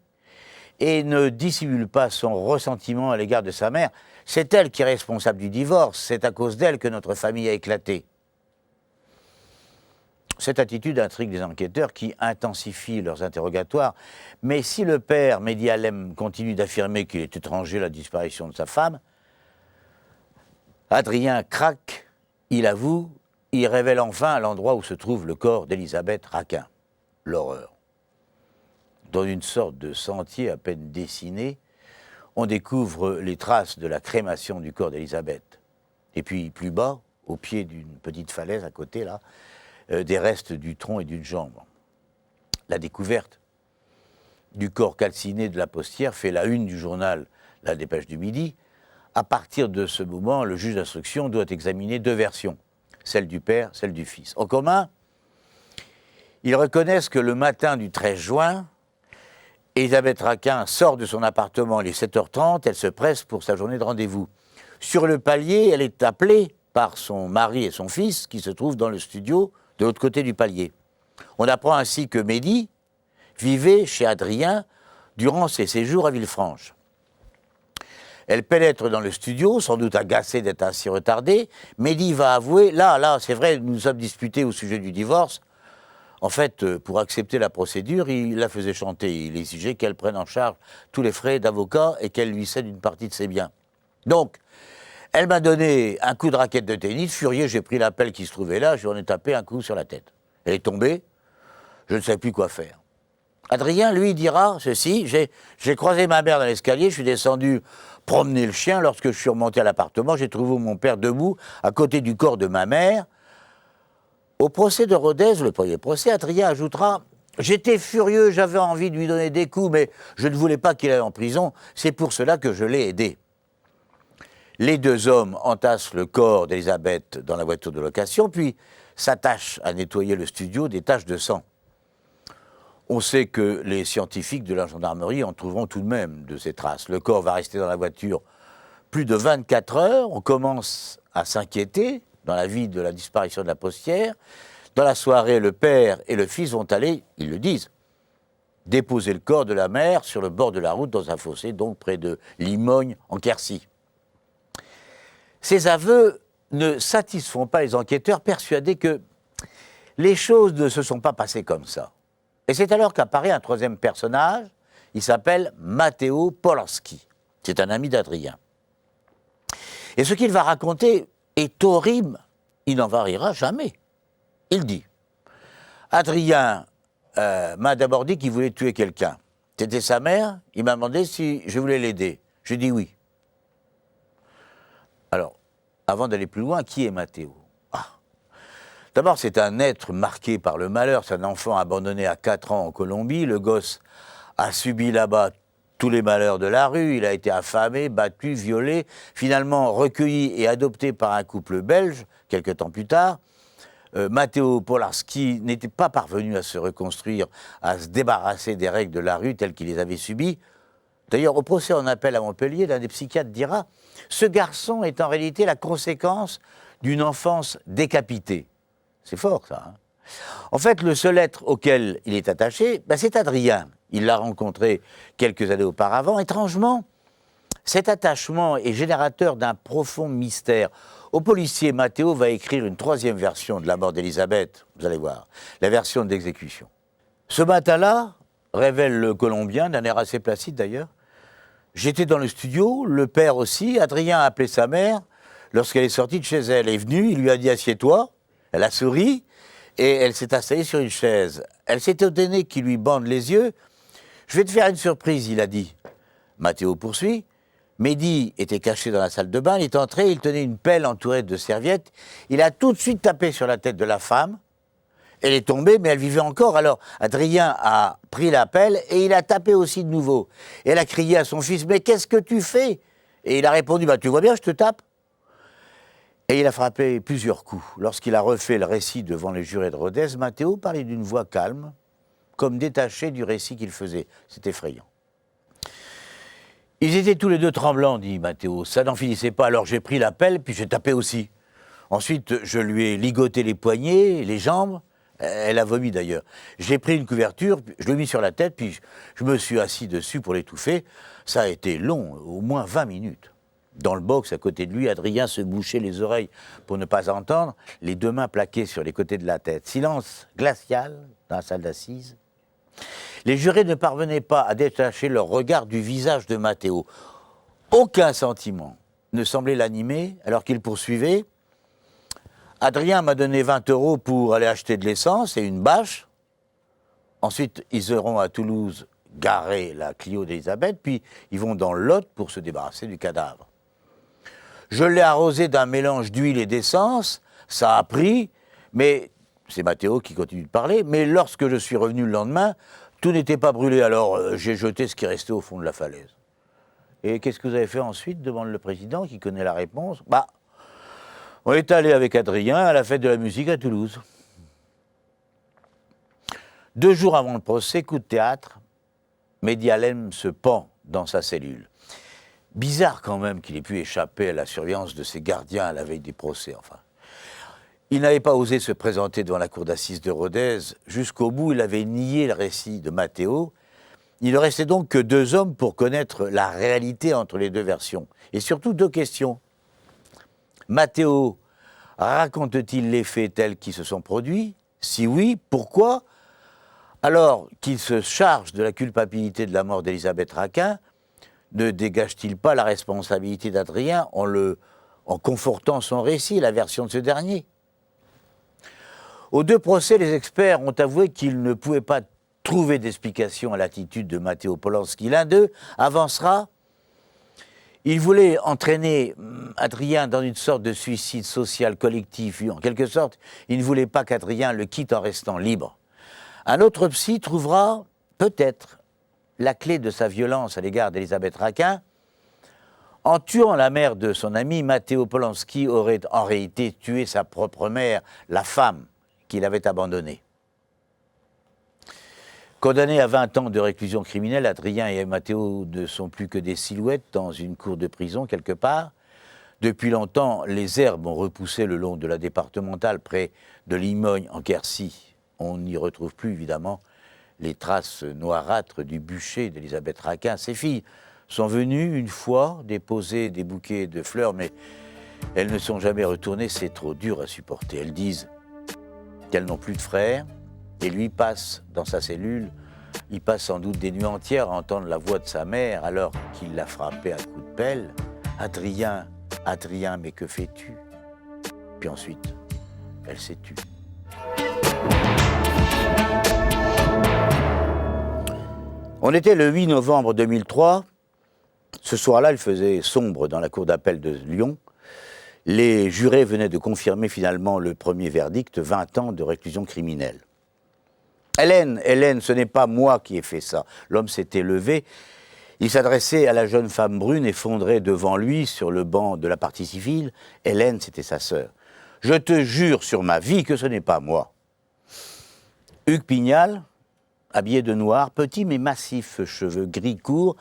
et ne dissimule pas son ressentiment à l'égard de sa mère. C'est elle qui est responsable du divorce, c'est à cause d'elle que notre famille a éclaté. Cette attitude intrigue les enquêteurs qui intensifient leurs interrogatoires. Mais si le père, Mehdi Halem, continue d'affirmer qu'il est étranger à la disparition de sa femme, Adrien craque, il avoue, il révèle enfin l'endroit où se trouve le corps d'Elisabeth Raquin. L'horreur. Dans une sorte de sentier à peine dessiné, on découvre les traces de la crémation du corps d'Elisabeth. Et puis plus bas, au pied d'une petite falaise à côté, là, des restes du tronc et d'une jambe. La découverte du corps calciné de la postière fait la une du journal La Dépêche du Midi. À partir de ce moment, le juge d'instruction doit examiner 2 versions, celle du père, celle du fils. En commun, ils reconnaissent que le matin du 13 juin, Elisabeth Raquin sort de son appartement, il est 7h30, elle se presse pour sa journée de rendez-vous. Sur le palier, elle est appelée par son mari et son fils, qui se trouvent dans le studio de l'autre côté du palier. On apprend ainsi que Mehdi vivait chez Adrien durant ses séjours à Villefranche. Elle pénètre dans le studio, sans doute agacée d'être ainsi retardée. Mehdi va avouer, là, c'est vrai, nous nous sommes disputés au sujet du divorce. En fait, pour accepter la procédure, il la faisait chanter. Il exigeait qu'elle prenne en charge tous les frais d'avocat et qu'elle lui cède une partie de ses biens. Donc, elle m'a donné un coup de raquette de tennis. Furieux, j'ai pris l'appel qui se trouvait là, je lui en ai tapé un coup sur la tête. Elle est tombée, je ne sais plus quoi faire. Adrien, lui, dira ceci, j'ai croisé ma mère dans l'escalier, je suis descendu promener le chien. Lorsque je suis remonté à l'appartement, j'ai trouvé mon père debout à côté du corps de ma mère. Au procès de Rodez, le premier procès, Adrien ajoutera « J'étais furieux, j'avais envie de lui donner des coups, mais je ne voulais pas qu'il aille en prison, c'est pour cela que je l'ai aidé. » Les 2 hommes entassent le corps d'Elisabeth dans la voiture de location, puis s'attachent à nettoyer le studio des taches de sang. On sait que les scientifiques de la gendarmerie en trouveront tout de même de ces traces. Le corps va rester dans la voiture plus de 24 heures, on commence à s'inquiéter dans la vie de la disparition de la postière. Dans la soirée, le père et le fils vont aller, ils le disent, déposer le corps de la mère sur le bord de la route dans un fossé, donc près de Limogne, en Quercy. Ces aveux ne satisfont pas les enquêteurs, persuadés que les choses ne se sont pas passées comme ça. Et c'est alors qu'apparaît un 3e personnage, il s'appelle Matteo Polanski. C'est un ami d'Adrien. Et ce qu'il va raconter est horrible. Il n'en variera jamais. Il dit, Adrien m'a d'abord dit qu'il voulait tuer quelqu'un. C'était sa mère, il m'a demandé si je voulais l'aider. J'ai dit oui. Alors, avant d'aller plus loin, qui est Matteo? D'abord, c'est un être marqué par le malheur. C'est un enfant abandonné à 4 ans en Colombie. Le gosse a subi là-bas tous les malheurs de la rue. Il a été affamé, battu, violé, finalement recueilli et adopté par un couple belge, quelques temps plus tard. Matteo Polarski n'était pas parvenu à se reconstruire, à se débarrasser des règles de la rue telles qu'il les avait subies. D'ailleurs, au procès en appel à Montpellier, l'un des psychiatres dira « Ce garçon est en réalité la conséquence d'une enfance décapitée ». C'est fort, ça. Hein. En fait, le seul être auquel il est attaché, c'est Adrien. Il l'a rencontré quelques années auparavant. Étrangement, cet attachement est générateur d'un profond mystère. Au policier, Matteo va écrire une 3e version de la mort d'Elisabeth. Vous allez voir, la version d'exécution. Ce matin-là, révèle le Colombien, d'un air assez placide d'ailleurs, j'étais dans le studio, le père aussi. Adrien a appelé sa mère lorsqu'elle est sortie de chez elle. Elle est venue, il lui a dit « Assieds-toi ». Elle a souri et elle s'est installée sur une chaise. Elle s'est étonnée qu'il lui bande les yeux. « Je vais te faire une surprise », il a dit. Matteo poursuit. Mehdi était caché dans la salle de bain. Il est entré, il tenait une pelle entourée de serviettes. Il a tout de suite tapé sur la tête de la femme. Elle est tombée, mais elle vivait encore. Alors Adrien a pris la pelle et il a tapé aussi de nouveau. Et elle a crié à son fils « Mais qu'est-ce que tu fais ?» Et il a répondu « Tu vois bien, je te tape ?» Et il a frappé plusieurs coups. Lorsqu'il a refait le récit devant les jurés de Rodez, Matteo parlait d'une voix calme, comme détachée du récit qu'il faisait. C'est effrayant. Ils étaient tous les deux tremblants, dit Matteo. Ça n'en finissait pas, alors j'ai pris la pelle, puis j'ai tapé aussi. Ensuite, je lui ai ligoté les poignets, les jambes. Elle a vomi d'ailleurs. J'ai pris une couverture, je l'ai mis sur la tête, puis je me suis assis dessus pour l'étouffer. Ça a été long, au moins 20 minutes. Dans le box, à côté de lui, Adrien se bouchait les oreilles pour ne pas entendre, les 2 mains plaquées sur les côtés de la tête. Silence glacial dans la salle d'assises. Les jurés ne parvenaient pas à détacher leur regard du visage de Matteo. Aucun sentiment ne semblait l'animer alors qu'il poursuivait. Adrien m'a donné 20 € pour aller acheter de l'essence et une bâche. Ensuite, ils iront à Toulouse garer la Clio d'Elisabeth, puis ils vont dans le Lot pour se débarrasser du cadavre. Je l'ai arrosé d'un mélange d'huile et d'essence, ça a pris, mais c'est Matteo qui continue de parler, mais lorsque je suis revenu le lendemain, tout n'était pas brûlé, alors j'ai jeté ce qui restait au fond de la falaise. Et qu'est-ce que vous avez fait ensuite, demande le président, qui connaît la réponse. On est allé avec Adrien à la fête de la musique à Toulouse. 2 jours avant le procès, coup de théâtre, Mehdi Halem se pend dans sa cellule. Bizarre quand même qu'il ait pu échapper à la surveillance de ses gardiens à la veille des procès, enfin. Il n'avait pas osé se présenter devant la cour d'assises de Rodez. Jusqu'au bout, il avait nié le récit de Matteo. Il ne restait donc que 2 hommes pour connaître la réalité entre les 2 versions. Et surtout 2 questions. Matteo raconte-t-il les faits tels qu'ils se sont produits? Si oui, pourquoi? Alors qu'il se charge de la culpabilité de la mort d'Elisabeth Raquin, ne dégage-t-il pas la responsabilité d'Adrien en confortant son récit, la version de ce dernier? Aux 2 procès, les experts ont avoué qu'ils ne pouvaient pas trouver d'explication à l'attitude de Matteo Polanski. L'un d'eux avancera. Il voulait entraîner Adrien dans une sorte de suicide social collectif. En quelque sorte, il ne voulait pas qu'Adrien le quitte en restant libre. Un autre psy trouvera, peut-être, la clé de sa violence à l'égard d'Elisabeth Raquin. En tuant la mère de son ami, Matteo Polanski aurait en réalité tué sa propre mère, la femme qu'il avait abandonnée. Condamnés à 20 ans de réclusion criminelle, Adrien et Matteo ne sont plus que des silhouettes dans une cour de prison quelque part. Depuis longtemps, les herbes ont repoussé le long de la départementale près de Limogne en Quercy. On n'y retrouve plus évidemment les traces noirâtres du bûcher d'Elisabeth Raquin. Ses filles sont venues une fois déposer des bouquets de fleurs, mais elles ne sont jamais retournées, c'est trop dur à supporter. Elles disent qu'elles n'ont plus de frère, et lui passe dans sa cellule Il passe sans doute des nuits entières à entendre la voix de sa mère alors qu'il l'a frappée à coups de pelle. « Adrien, Adrien, mais que fais-tu » Puis ensuite, elle s'est tue. On était le 8 novembre 2003. Ce soir-là, il faisait sombre dans la cour d'appel de Lyon. Les jurés venaient de confirmer finalement le premier verdict, 20 ans de réclusion criminelle. Hélène, ce n'est pas moi qui ai fait ça. L'homme s'était levé. Il s'adressait à la jeune femme brune effondrée devant lui sur le banc de la partie civile. Hélène, c'était sa sœur. Je te jure sur ma vie que ce n'est pas moi. Hugues Pignal, habillé de noir, petit mais massif, cheveux gris courts.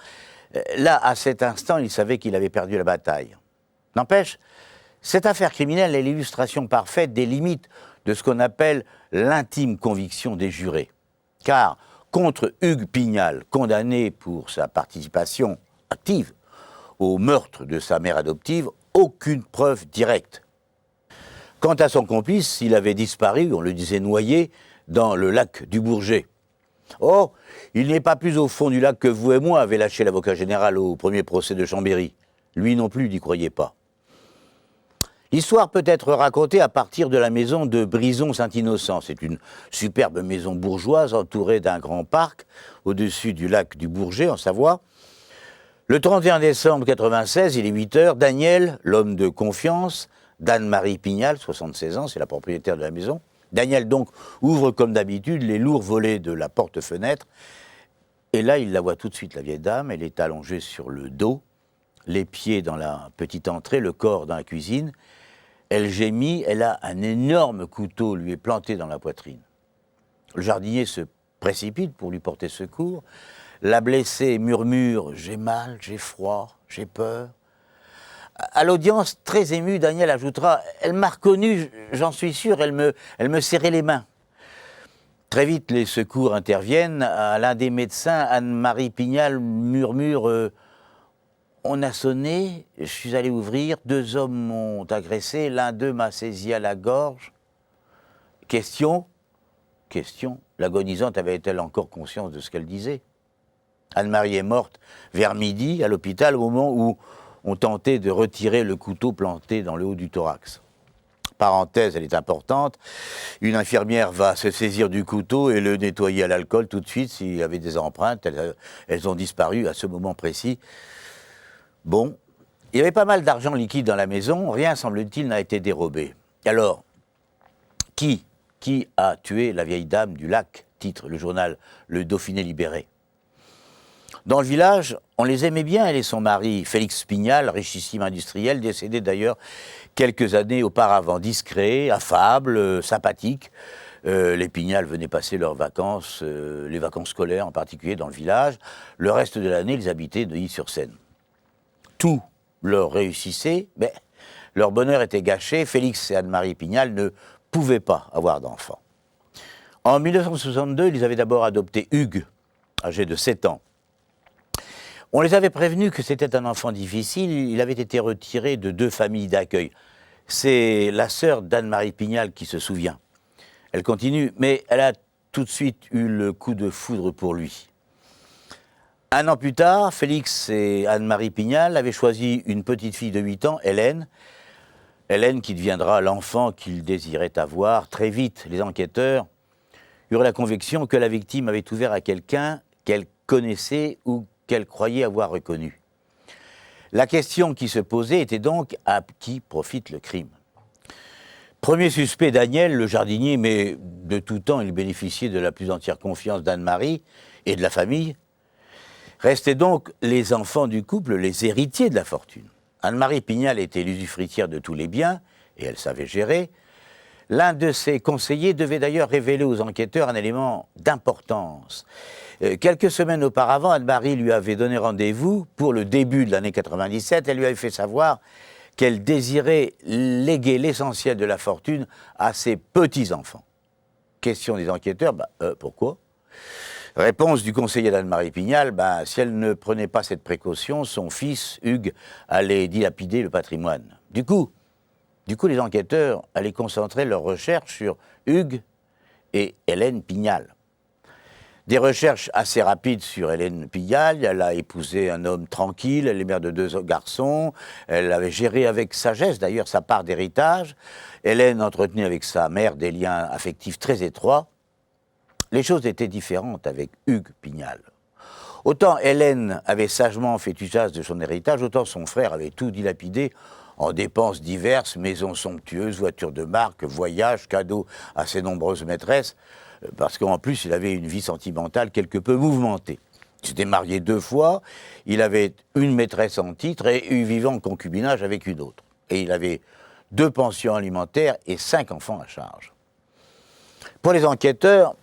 Là, à cet instant, il savait qu'il avait perdu la bataille. N'empêche, cette affaire criminelle est l'illustration parfaite des limites de ce qu'on appelle l'intime conviction des jurés. Car, contre Hugues Pignal, condamné pour sa participation active au meurtre de sa mère adoptive, aucune preuve directe. Quant à son complice, il avait disparu, on le disait noyé, dans le lac du Bourget. Oh, il n'est pas plus au fond du lac que vous et moi, avait lâché l'avocat général au premier procès de Chambéry. Lui non plus n'y croyait pas. L'histoire peut être racontée à partir de la maison de Brison-Saint-Innocent. C'est une superbe maison bourgeoise entourée d'un grand parc au-dessus du lac du Bourget, en Savoie. Le 31 décembre 1996, il est 8 heures, Daniel, l'homme de confiance, d'Anne-Marie Pignal, 76 ans, c'est la propriétaire de la maison. Daniel donc ouvre comme d'habitude les lourds volets de la porte-fenêtre. Et là, il la voit tout de suite, la vieille dame. Elle est allongée sur le dos, les pieds dans la petite entrée, le corps dans la cuisine. Elle gémit, elle a un énorme couteau lui est planté dans la poitrine. Le jardinier se précipite pour lui porter secours. La blessée murmure « J'ai mal, j'ai froid, j'ai peur ». À l'audience, très émue, Daniel ajoutera « Elle m'a reconnu, j'en suis sûr, elle me serrait les mains ». Très vite, les secours interviennent. À l'un des médecins, Anne-Marie Pignal murmure on a sonné, je suis allé ouvrir, 2 hommes m'ont agressé, l'un d'eux m'a saisi à la gorge. Question, l'agonisante avait-elle encore conscience de ce qu'elle disait? Anne-Marie est morte vers midi à l'hôpital au moment où on tentait de retirer le couteau planté dans le haut du thorax. Parenthèse, elle est importante, une infirmière va se saisir du couteau et le nettoyer à l'alcool tout de suite s'il y avait des empreintes, elles ont disparu à ce moment précis. Bon, il y avait pas mal d'argent liquide dans la maison, rien, semble-t-il, n'a été dérobé. Alors, qui a tué la vieille dame du lac, titre le journal Le Dauphiné Libéré. Dans le village, on les aimait bien, elle et son mari, Félix Pignal, richissime industriel, décédé d'ailleurs quelques années auparavant, discret, affable, sympathique. Les Pignal venaient passer leurs vacances, les vacances scolaires en particulier, dans le village. Le reste de l'année, ils habitaient Neuilly-sur-Seine. Tout leur réussissait, mais leur bonheur était gâché. Félix et Anne-Marie Pignal ne pouvaient pas avoir d'enfants. En 1962, ils avaient d'abord adopté Hugues, âgé de 7 ans. On les avait prévenus que c'était un enfant difficile, il avait été retiré de 2 familles d'accueil. C'est la sœur d'Anne-Marie Pignal qui se souvient. Elle continue, mais elle a tout de suite eu le coup de foudre pour lui. 1 an plus tard, Félix et Anne-Marie Pignal avaient choisi une petite fille de 8 ans, Hélène. Hélène qui deviendra l'enfant qu'ils désiraient avoir. Très vite, les enquêteurs eurent la conviction que la victime avait ouvert à quelqu'un qu'elle connaissait ou qu'elle croyait avoir reconnu. La question qui se posait était donc à qui profite le crime. Premier suspect, Daniel, le jardinier, mais de tout temps, il bénéficiait de la plus entière confiance d'Anne-Marie et de la famille. Restaient donc les enfants du couple, les héritiers de la fortune. Anne-Marie Pignal était l'usufruitière de tous les biens, et elle savait gérer. L'un de ses conseillers devait d'ailleurs révéler aux enquêteurs un élément d'importance. Quelques semaines auparavant, Anne-Marie lui avait donné rendez-vous pour le début de l'année 97. Elle lui avait fait savoir qu'elle désirait léguer l'essentiel de la fortune à ses petits-enfants. Question des enquêteurs, pourquoi ? Réponse du conseiller d'Anne-Marie Pignal, si elle ne prenait pas cette précaution, son fils, Hugues, allait dilapider le patrimoine. Du coup, les enquêteurs allaient concentrer leurs recherches sur Hugues et Hélène Pignal. Des recherches assez rapides sur Hélène Pigalle. Elle a épousé un homme tranquille, elle est mère de 2 garçons, elle avait géré avec sagesse d'ailleurs sa part d'héritage. Hélène entretenait avec sa mère des liens affectifs très étroits. Les choses étaient différentes avec Hugues Pigalle. Autant Hélène avait sagement fait usage de son héritage, autant son frère avait tout dilapidé en dépenses diverses, maisons somptueuses, voitures de marque, voyages, cadeaux à ses nombreuses maîtresses, parce qu'en plus il avait une vie sentimentale quelque peu mouvementée. Il s'était marié 2 fois, il avait une maîtresse en titre et vivant en concubinage avec une autre. Et il avait 2 pensions alimentaires et 5 enfants à charge. Pour les enquêteurs,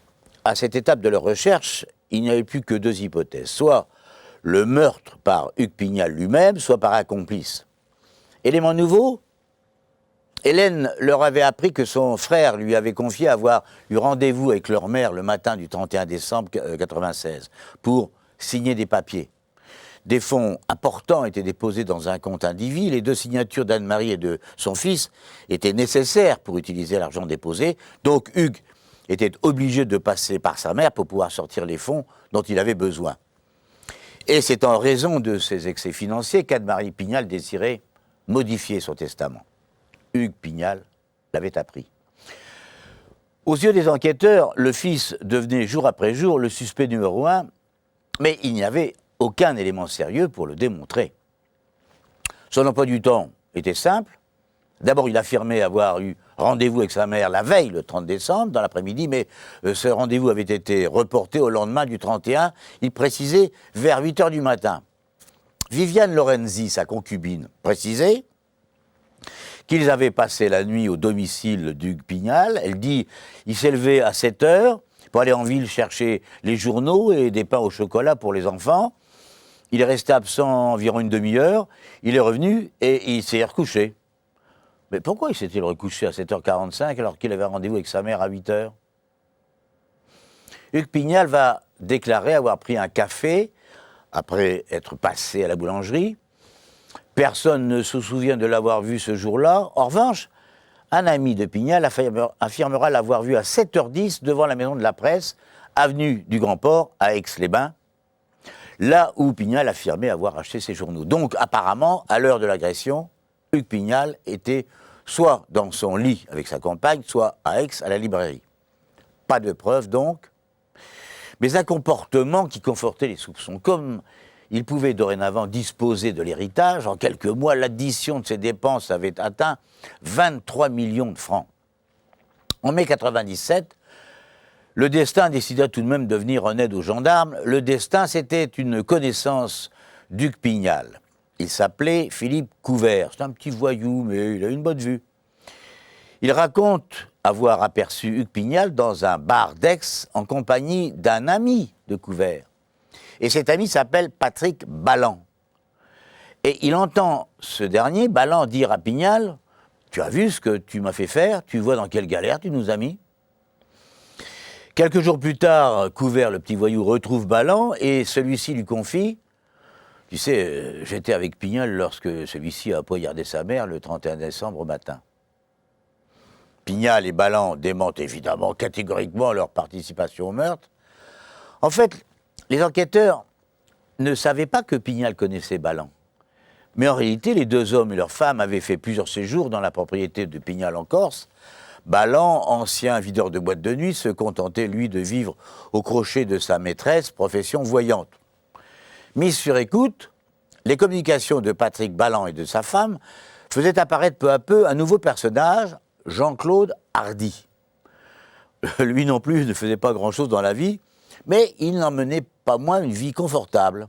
à cette étape de leur recherche, il n'y avait plus que 2 hypothèses. Soit le meurtre par Hugues Pigalle lui-même, soit par un complice. Élément nouveau, Hélène leur avait appris que son frère lui avait confié avoir eu rendez-vous avec leur mère le matin du 31 décembre 1996 pour signer des papiers. Des fonds importants étaient déposés dans un compte indivis. Les 2 signatures d'Anne-Marie et de son fils étaient nécessaires pour utiliser l'argent déposé. Donc Hugues était obligé de passer par sa mère pour pouvoir sortir les fonds dont il avait besoin. Et c'est en raison de ces excès financiers qu'Anne-Marie Pigalle désirait modifier son testament. Hugues Pigalle l'avait appris. Aux yeux des enquêteurs, le fils devenait jour après jour le suspect numéro 1, mais il n'y avait aucun élément sérieux pour le démontrer. Son emploi du temps était simple. D'abord, il affirmait avoir eu rendez-vous avec sa mère la veille, le 30 décembre, dans l'après-midi, mais ce rendez-vous avait été reporté au lendemain du 31, il précisait vers 8 h du matin. Viviane Lorenzi, sa concubine, précisait qu'ils avaient passé la nuit au domicile d'Hugues Pigalle. Elle dit qu'il s'est levé à 7 h pour aller en ville chercher les journaux et des pains au chocolat pour les enfants. Il est resté absent environ une demi-heure, il est revenu et il s'est recouché. Mais pourquoi il s'est-il recouché à 7h45 alors qu'il avait rendez-vous avec sa mère à 8 h? Hugues Pigalle va déclarer avoir pris un café après être passé à la boulangerie. Personne ne se souvient de l'avoir vu ce jour-là. En revanche, un ami de Pigalle affirmera l'avoir vu à 7h10 devant la maison de la presse, avenue du Grand Port, à Aix-les-Bains, là où Pigalle affirmait avoir acheté ses journaux. Donc, apparemment, à l'heure de l'agression, Hugues Pigalle était soit dans son lit avec sa compagne, soit à Aix, à la librairie. Pas de preuves, donc, mais un comportement qui confortait les soupçons. Comme il pouvait dorénavant disposer de l'héritage, en quelques mois, l'addition de ses dépenses avait atteint 23 millions de francs. En mai 1997, le destin décida tout de même de venir en aide aux gendarmes. Le destin, c'était une connaissance d'Hugues Pigalle. Il s'appelait Philippe Couvert. C'est un petit voyou, mais il a une bonne vue. Il raconte avoir aperçu Hugues Pigalle dans un bar d'Aix en compagnie d'un ami de Couvert. Et cet ami s'appelle Patrick Balland. Et il entend ce dernier, Balland, dire à Pigalle « Tu as vu ce que tu m'as fait faire? Tu vois dans quelle galère tu nous as mis ?» Quelques jours plus tard, Couvert, le petit voyou, retrouve Balland et celui-ci lui confie « Tu sais, j'étais avec Pigalle lorsque celui-ci a poignardé sa mère le 31 décembre au matin. » Pigalle et Balland démentent évidemment catégoriquement leur participation au meurtre. En fait, les enquêteurs ne savaient pas que Pigalle connaissait Balland. Mais en réalité, les 2 hommes et leurs femmes avaient fait plusieurs séjours dans la propriété de Pigalle en Corse. Balland, ancien videur de boîte de nuit, se contentait, lui, de vivre au crochet de sa maîtresse, profession voyante. Mis sur écoute, les communications de Patrick Balland et de sa femme faisaient apparaître peu à peu un nouveau personnage, Jean-Claude Hardy. Lui non plus ne faisait pas grand-chose dans la vie, mais il n'en menait pas moins une vie confortable.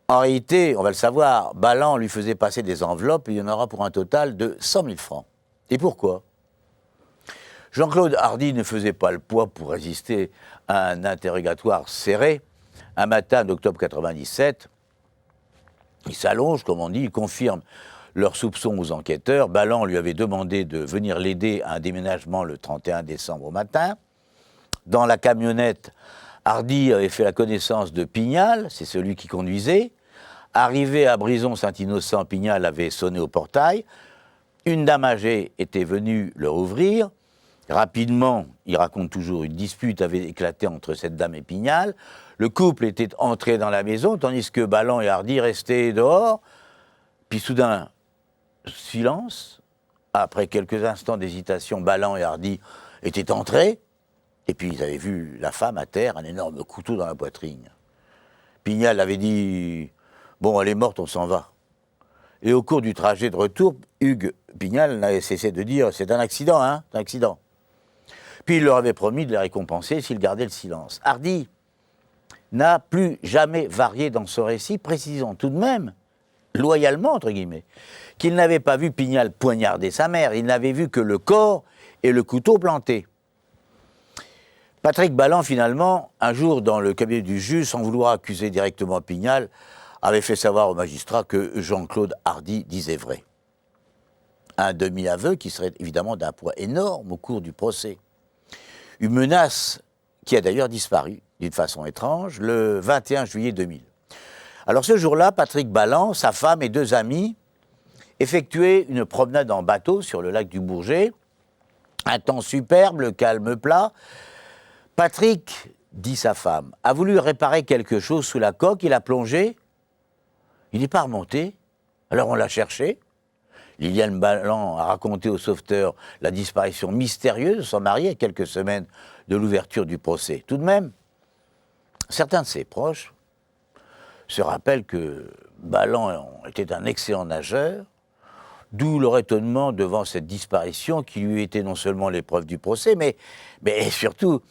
En réalité, on va le savoir, Balland lui faisait passer des enveloppes et il y en aura pour un total de 100 000 francs. Et pourquoi ? Jean-Claude Hardy ne faisait pas le poids pour résister à un interrogatoire serré. Un matin d'octobre 1997, il s'allonge, comme on dit, il confirme leurs soupçons aux enquêteurs. Balland lui avait demandé de venir l'aider à un déménagement le 31 décembre au matin. Dans la camionnette, Hardy avait fait la connaissance de Pigalle, c'est celui qui conduisait. Arrivé à Brison-Saint-Innocent, Pigalle avait sonné au portail. Une dame âgée était venue leur ouvrir. Rapidement, il raconte toujours, une dispute avait éclaté entre cette dame et Pignal. Le couple était entré dans la maison, tandis que Balland et Hardy restaient dehors. Puis soudain, silence. Après quelques instants d'hésitation, Balland et Hardy étaient entrés. Et puis ils avaient vu la femme à terre, un énorme couteau dans la poitrine. Pignal avait dit « Bon, elle est morte, on s'en va ». Et au cours du trajet de retour, Hugues Pignal n'avait cessé de dire « C'est un accident, hein, c'est un accident ». Puis il leur avait promis de les récompenser s'ils gardaient le silence. Hardy n'a plus jamais varié dans son récit, précisant tout de même, loyalement, entre guillemets, qu'il n'avait pas vu Pignal poignarder sa mère, il n'avait vu que le corps et le couteau planté. Patrick Balland, finalement, un jour dans le cabinet du juge, sans vouloir accuser directement Pignal, avait fait savoir au magistrat que Jean-Claude Hardy disait vrai. Un demi-aveu qui serait évidemment d'un poids énorme au cours du procès. Une menace qui a d'ailleurs disparu d'une façon étrange le 21 juillet 2000. Alors ce jour-là, Patrick Balland, sa femme et deux amis effectuaient une promenade en bateau sur le lac du Bourget. Un temps superbe, le calme plat. Patrick, dit sa femme, a voulu réparer quelque chose sous la coque, il a plongé. Il n'est pas remonté, alors on l'a cherché. Liliane Balland a raconté au sauveteur la disparition mystérieuse de son mari à quelques semaines de l'ouverture du procès. Tout de même, certains de ses proches se rappellent que Balland était un excellent nageur, d'où leur étonnement devant cette disparition qui lui était non seulement l'épreuve du procès, mais surtout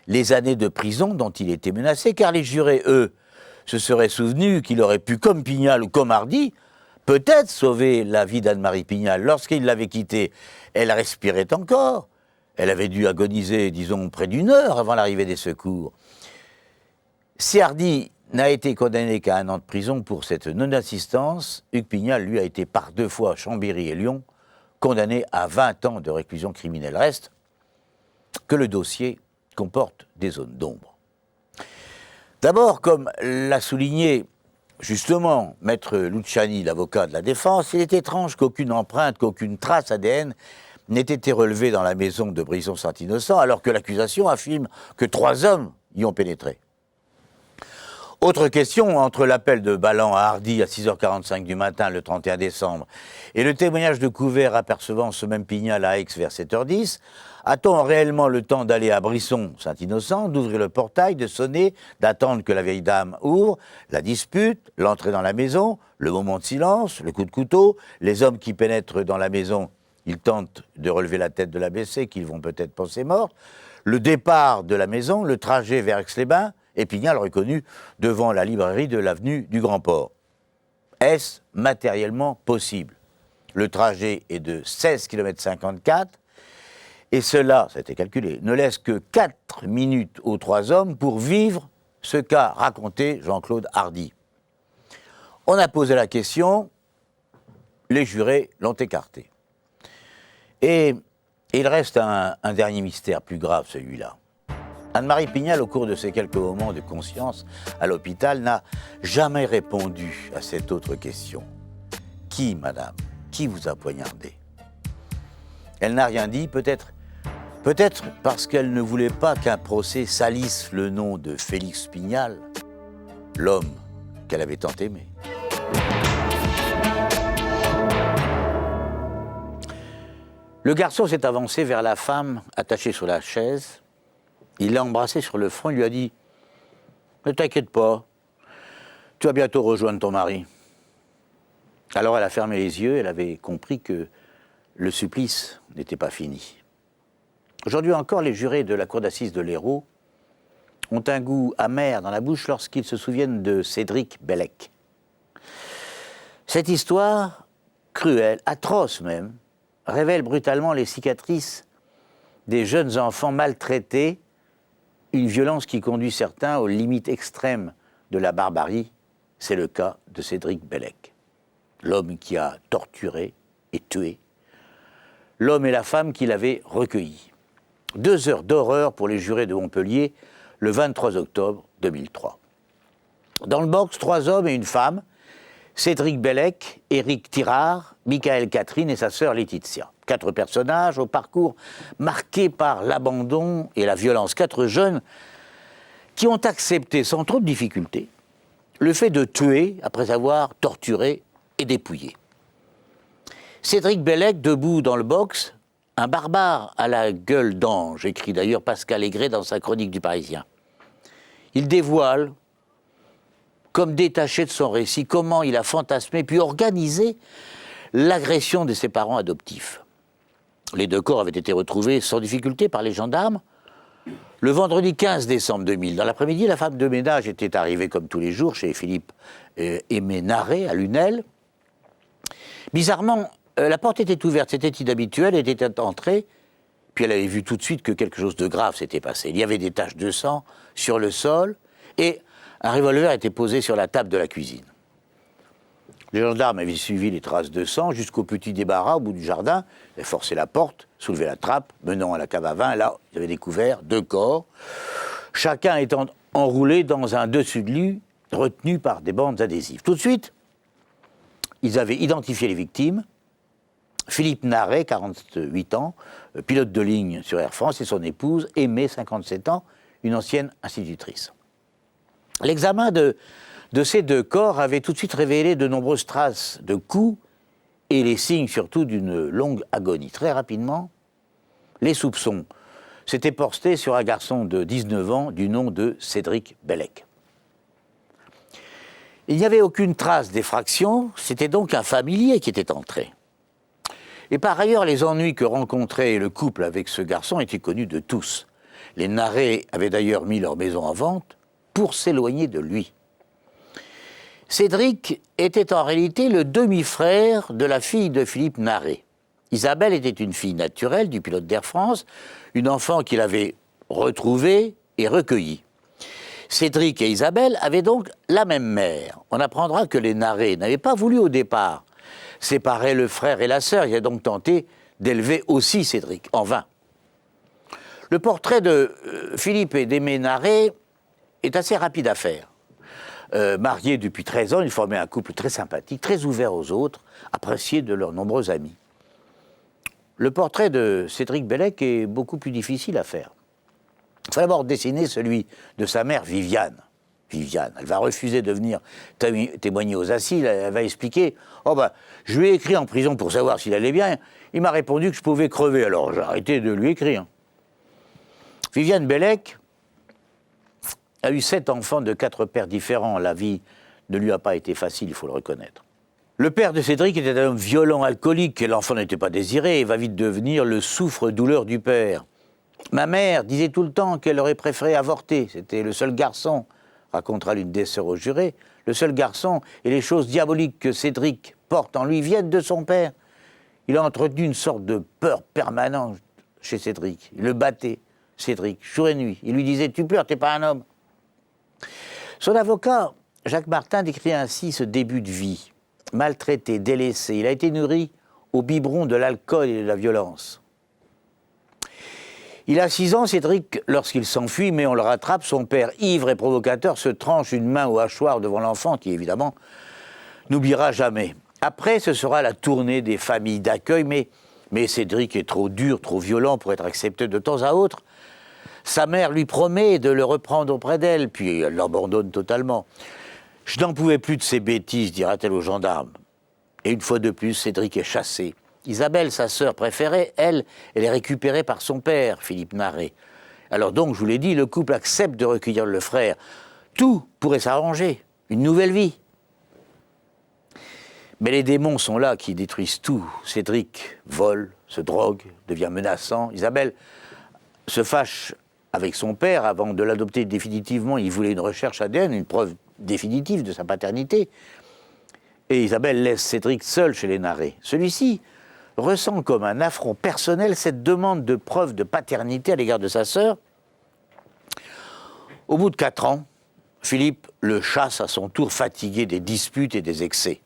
les années de prison dont il était menacé, car les jurés, eux, se seraient souvenus qu'il aurait pu, comme Pignal ou comme Hardy, peut-être sauver la vie d'Anne-Marie Pignal. Lorsqu'il l'avait quittée, elle respirait encore. Elle avait dû agoniser, disons, près d'une heure avant l'arrivée des secours. Si Hardy n'a été condamné qu'à 1 an de prison pour cette non-assistance, Hugues Pignal, lui, a été par 2 fois à Chambéry et Lyon, condamné à 20 ans de réclusion criminelle. Reste que le dossier comporte des zones d'ombre. D'abord, comme l'a souligné justement Maître Luciani, l'avocat de la défense, il est étrange qu'aucune empreinte, qu'aucune trace ADN n'ait été relevée dans la maison de Brisson-Saint-Innocent, alors que l'accusation affirme que 3 hommes y ont pénétré. Autre question, entre l'appel de Balland à Hardy à 6h45 du matin le 31 décembre et le témoignage de Couvert apercevant ce même Pignal à Aix vers 7h10, a-t-on réellement le temps d'aller à Brisson-Saint-Innocent, d'ouvrir le portail, de sonner, d'attendre que la vieille dame ouvre, la dispute, l'entrée dans la maison, le moment de silence, le coup de couteau, les hommes qui pénètrent dans la maison, ils tentent de relever la tête de l'abbessée, qu'ils vont peut-être penser morte, le départ de la maison, le trajet vers Aix-les-Bains, et Pignal reconnu devant la librairie de l'avenue du Grand Port. Est-ce matériellement possible? Le trajet est de 16,54 km, et cela, ça a été calculé, ne laisse que 4 minutes aux 3 hommes pour vivre ce qu'a raconté Jean-Claude Hardy. On a posé la question, les jurés l'ont écarté. Et il reste un dernier mystère plus grave, celui-là. Anne-Marie Pignal, au cours de ces quelques moments de conscience à l'hôpital, n'a jamais répondu à cette autre question. Qui, madame? Qui vous a poignardé? Elle n'a rien dit, peut-être parce qu'elle ne voulait pas qu'un procès salisse le nom de Félix Pignal, l'homme qu'elle avait tant aimé. Le garçon s'est avancé vers la femme attachée sur la chaise. Il l'a embrassée sur le front et lui a dit « Ne t'inquiète pas, tu vas bientôt rejoindre ton mari ». Alors elle a fermé les yeux, elle avait compris que le supplice n'était pas fini. Aujourd'hui encore, les jurés de la cour d'assises de l'Hérault ont un goût amer dans la bouche lorsqu'ils se souviennent de Cédric Bellec. Cette histoire, cruelle, atroce même, révèle brutalement les cicatrices des jeunes enfants maltraités, une violence qui conduit certains aux limites extrêmes de la barbarie. C'est le cas de Cédric Bellec, l'homme qui a torturé et tué, l'homme et la femme qui l'avaient recueilli. 2 heures d'horreur pour les jurés de Montpellier, le 23 octobre 2003. Dans le box, 3 hommes et une femme Cédric Bellec, Éric Tirard, Michael Catherine et sa sœur Laetitia. 4 personnages au parcours marqué par l'abandon et la violence. 4 jeunes qui ont accepté sans trop de difficultés le fait de tuer après avoir torturé et dépouillé. Cédric Bellec, debout dans le box, un barbare à la gueule d'ange, écrit d'ailleurs Pascal Aigret dans sa chronique du Parisien. Il dévoile, comme détaché de son récit, comment il a fantasmé puis organisé l'agression de ses parents adoptifs. Les 2 corps avaient été retrouvés sans difficulté par les gendarmes le vendredi 15 décembre 2000. Dans l'après-midi, la femme de ménage était arrivée comme tous les jours chez Philippe Aimé Narret à Lunel. Bizarrement, la porte était ouverte, c'était inhabituel, elle était entrée, puis elle avait vu tout de suite que quelque chose de grave s'était passé. Il y avait des taches de sang sur le sol et un revolver était posé sur la table de la cuisine. Les gendarmes avaient suivi les traces de sang jusqu'au petit débarras au bout du jardin, ils avaient forcé la porte, soulevé la trappe, menant à la cave à vin. Là, ils avaient découvert 2 corps, chacun étant enroulé dans un dessus de lit retenu par des bandes adhésives. Tout de suite, ils avaient identifié les victimes. Philippe Narret, 48 ans, pilote de ligne sur Air France, et son épouse, Aimée, 57 ans, une ancienne institutrice. L'examen de ces 2 corps avait tout de suite révélé de nombreuses traces de coups et les signes surtout d'une longue agonie. Très rapidement, les soupçons s'étaient portés sur un garçon de 19 ans du nom de Cédric Bellec. Il n'y avait aucune trace d'effraction, c'était donc un familier qui était entré. Et par ailleurs, les ennuis que rencontrait le couple avec ce garçon étaient connus de tous. Les Narret avaient d'ailleurs mis leur maison en vente pour s'éloigner de lui. Cédric était en réalité le demi-frère de la fille de Philippe Narret. Isabelle était une fille naturelle du pilote d'Air France, une enfant qu'il avait retrouvée et recueillie. Cédric et Isabelle avaient donc la même mère. On apprendra que les Narret n'avaient pas voulu au départ séparer le frère et la sœur. Ils avaient donc tenté d'élever aussi Cédric, en vain. Le portrait de Philippe et d'Aimée Narret est assez rapide à faire. Mariés depuis 13 ans, ils formaient un couple très sympathique, très ouvert aux autres, apprécié de leurs nombreux amis. Le portrait de Cédric Bellec est beaucoup plus difficile à faire. Il faut d'abord dessiner celui de sa mère, Viviane. Viviane, elle va refuser de venir témoigner aux assises, elle va expliquer « Oh je lui ai écrit en prison pour savoir s'il allait bien, il m'a répondu que je pouvais crever, alors j'ai arrêté de lui écrire. » Viviane Bellec a eu 7 enfants de 4 pères différents. La vie ne lui a pas été facile, il faut le reconnaître. Le père de Cédric était un homme violent, alcoolique, et l'enfant n'était pas désiré et va vite devenir le souffre-douleur du père. Ma mère disait tout le temps qu'elle aurait préféré avorter. C'était le seul garçon, racontera l'une des sœurs au juré, le seul garçon, et les choses diaboliques que Cédric porte en lui viennent de son père. Il a entretenu une sorte de peur permanente chez Cédric. Il le battait, Cédric, jour et nuit. Il lui disait « Tu pleures, t'es pas un homme ». Son avocat, Jacques Martin, décrit ainsi ce début de vie. Maltraité, délaissé, il a été nourri au biberon de l'alcool et de la violence. Il a 6 ans, Cédric, lorsqu'il s'enfuit, mais on le rattrape, son père, ivre et provocateur, se tranche une main au hachoir devant l'enfant, qui évidemment n'oubliera jamais. Après, ce sera la tournée des familles d'accueil, mais Cédric est trop dur, trop violent pour être accepté de temps à autre. Sa mère lui promet de le reprendre auprès d'elle, puis elle l'abandonne totalement. « Je n'en pouvais plus de ces bêtises », dira-t-elle aux gendarmes. Et une fois de plus, Cédric est chassé. Isabelle, sa sœur préférée, elle est récupérée par son père, Philippe Narret. Alors donc, je vous l'ai dit, le couple accepte de recueillir le frère. Tout pourrait s'arranger, une nouvelle vie. Mais les démons sont là qui détruisent tout. Cédric vole, se drogue, devient menaçant. Isabelle se fâche avec son père. Avant de l'adopter définitivement, il voulait une recherche ADN, une preuve définitive de sa paternité. Et Isabelle laisse Cédric seul chez les Narret. Celui-ci ressent comme un affront personnel cette demande de preuve de paternité à l'égard de sa sœur. Au bout de 4 ans, Philippe le chasse à son tour, fatigué des disputes et des excès.